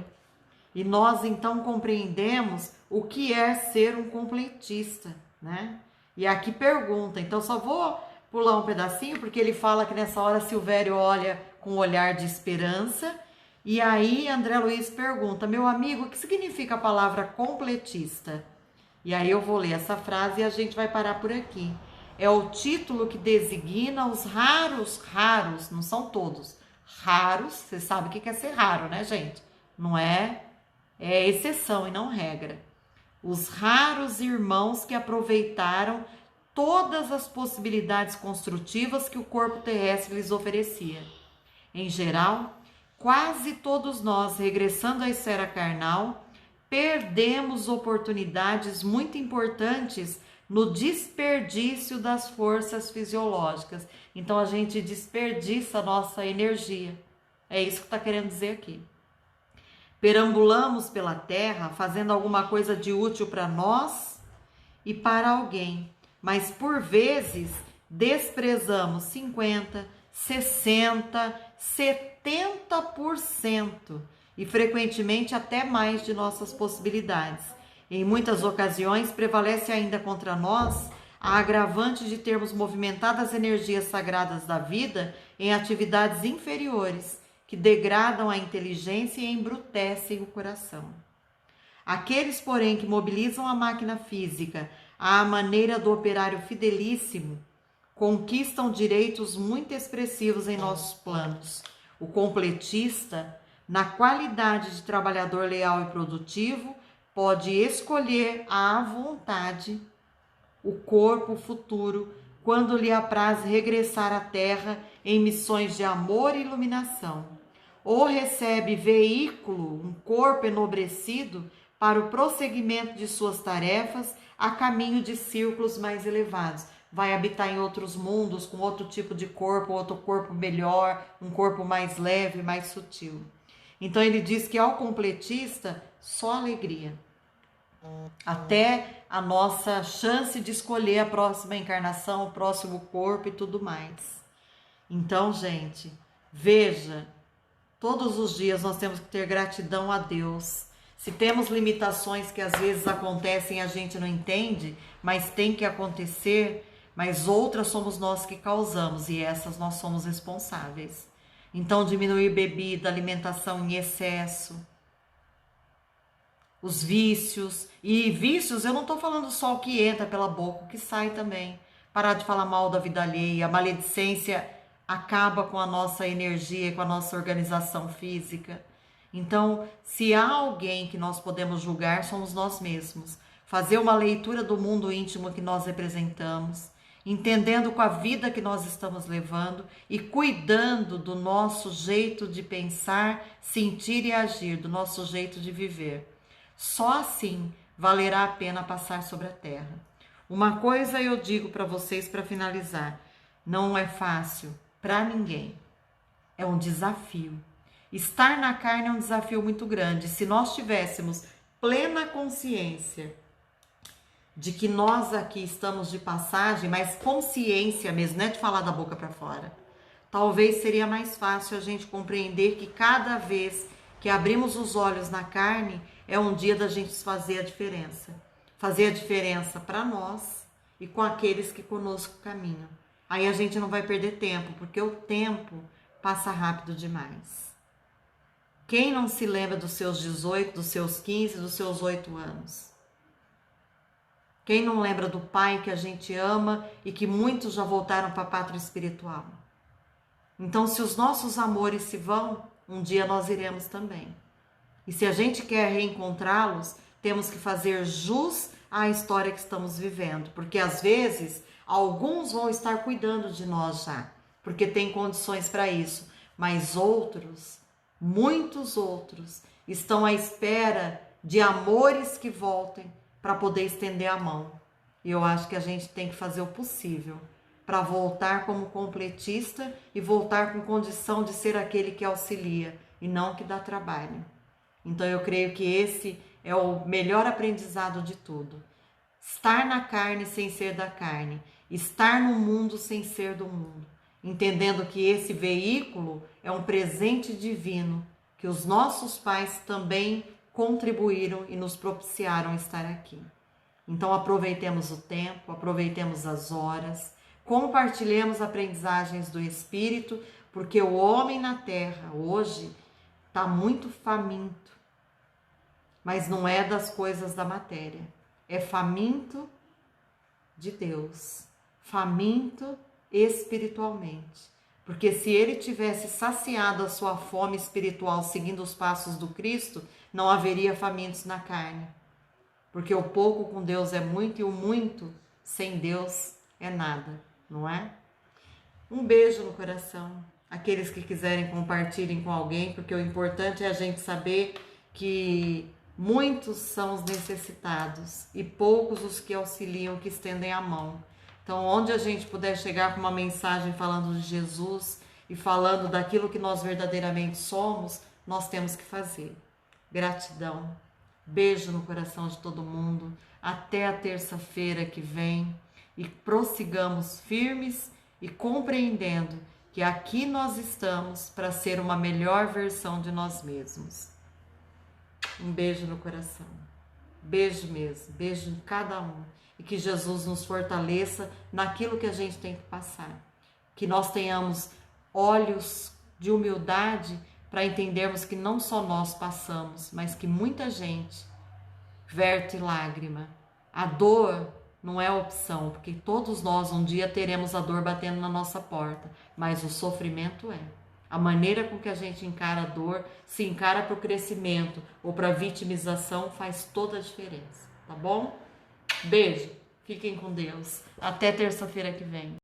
E nós então compreendemos o que é ser um completista, né? E aqui pergunta, então só vou pular um pedacinho, porque ele fala que nessa hora Silvério olha com um olhar de esperança, e aí André Luiz pergunta, meu amigo, o que significa a palavra completista? E aí eu vou ler essa frase e a gente vai parar por aqui. É o título que designa os raros, não são todos, raros, você sabe o que é ser raro, né, gente? Não é exceção e não regra. Os raros irmãos que aproveitaram todas as possibilidades construtivas que o corpo terrestre lhes oferecia. Em geral, quase todos nós, regressando à esfera carnal, perdemos oportunidades muito importantes no desperdício das forças fisiológicas. Então a gente desperdiça a nossa energia. É isso que está querendo dizer aqui. Perambulamos pela terra fazendo alguma coisa de útil para nós e para alguém, mas por vezes desprezamos 50, 60, 70% e frequentemente até mais de nossas possibilidades. Em muitas ocasiões prevalece ainda contra nós a agravante de termos movimentado as energias sagradas da vida em atividades inferiores, que degradam a inteligência e embrutecem o coração. Aqueles, porém, que mobilizam a máquina física à maneira do operário fidelíssimo, conquistam direitos muito expressivos em nossos planos. O completista, na qualidade de trabalhador leal e produtivo, pode escolher à vontade o corpo futuro quando lhe apraz regressar à Terra em missões de amor e iluminação, ou recebe veículo, um corpo enobrecido, para o prosseguimento de suas tarefas a caminho de círculos mais elevados. Vai habitar em outros mundos, com outro tipo de corpo, outro corpo melhor, um corpo mais leve, mais sutil. Então ele diz que ao completista, só alegria. Até a nossa chance de escolher a próxima encarnação, o próximo corpo e tudo mais. Então, gente, veja, todos os dias nós temos que ter gratidão a Deus. Se temos limitações que às vezes acontecem e a gente não entende, mas tem que acontecer, mas outras somos nós que causamos e essas nós somos responsáveis. Então, diminuir bebida, alimentação em excesso, os vícios. E vícios, eu não estou falando só o que entra pela boca, o que sai também. Parar de falar mal da vida alheia. A maledicência acaba com a nossa energia, com a nossa organização física. Então, se há alguém que nós podemos julgar, somos nós mesmos. Fazer uma leitura do mundo íntimo que nós representamos, entendendo com a vida que nós estamos levando e cuidando do nosso jeito de pensar, sentir e agir, do nosso jeito de viver. Só assim valerá a pena passar sobre a terra. Uma coisa eu digo para vocês para finalizar: não é fácil para ninguém. É um desafio. Estar na carne é um desafio muito grande. Se nós tivéssemos plena consciência de que nós aqui estamos de passagem, mas consciência mesmo, não é de falar da boca para fora, talvez seria mais fácil a gente compreender que cada vez que abrimos os olhos na carne, é um dia da gente fazer a diferença. Fazer a diferença para nós e com aqueles que conosco caminham. Aí a gente não vai perder tempo, porque o tempo passa rápido demais. Quem não se lembra dos seus 18, dos seus 15, dos seus 8 anos? Quem não lembra do pai que a gente ama e que muitos já voltaram para a pátria espiritual? Então, se os nossos amores se vão, um dia nós iremos também. E se a gente quer reencontrá-los, temos que fazer jus à história que estamos vivendo. Porque às vezes, alguns vão estar cuidando de nós já, porque tem condições para isso. Mas outros, muitos outros, estão à espera de amores que voltem para poder estender a mão. E eu acho que a gente tem que fazer o possível para voltar como completista e voltar com condição de ser aquele que auxilia e não que dá trabalho. Então eu creio que esse é o melhor aprendizado de tudo. Estar na carne sem ser da carne, estar no mundo sem ser do mundo, entendendo que esse veículo é um presente divino, que os nossos pais também contribuíram e nos propiciaram estar aqui. Então aproveitemos o tempo, aproveitemos as horas, compartilhemos aprendizagens do Espírito, porque o homem na terra hoje está muito faminto, mas não é das coisas da matéria, é faminto de Deus, faminto espiritualmente. Porque se ele tivesse saciado a sua fome espiritual seguindo os passos do Cristo, não haveria famintos na carne. Porque o pouco com Deus é muito e o muito sem Deus é nada, não é? Um beijo no coração. Aqueles que quiserem, compartilhem com alguém, porque o importante é a gente saber que muitos são os necessitados e poucos os que auxiliam, que estendem a mão. Então, onde a gente puder chegar com uma mensagem falando de Jesus e falando daquilo que nós verdadeiramente somos, nós temos que fazer. Gratidão. Beijo no coração de todo mundo. Até a terça-feira que vem. E prossigamos firmes e compreendendo que aqui nós estamos para ser uma melhor versão de nós mesmos. Um beijo no coração. Beijo mesmo. Beijo em cada um. E que Jesus nos fortaleça naquilo que a gente tem que passar. Que nós tenhamos olhos de humildade para entendermos que não só nós passamos, mas que muita gente verte lágrima. A dor não é opção, porque todos nós um dia teremos a dor batendo na nossa porta, mas o sofrimento é. A maneira com que a gente encara a dor, se encara para o crescimento ou para a vitimização, faz toda a diferença, tá bom? Beijo, fiquem com Deus. Até terça-feira que vem.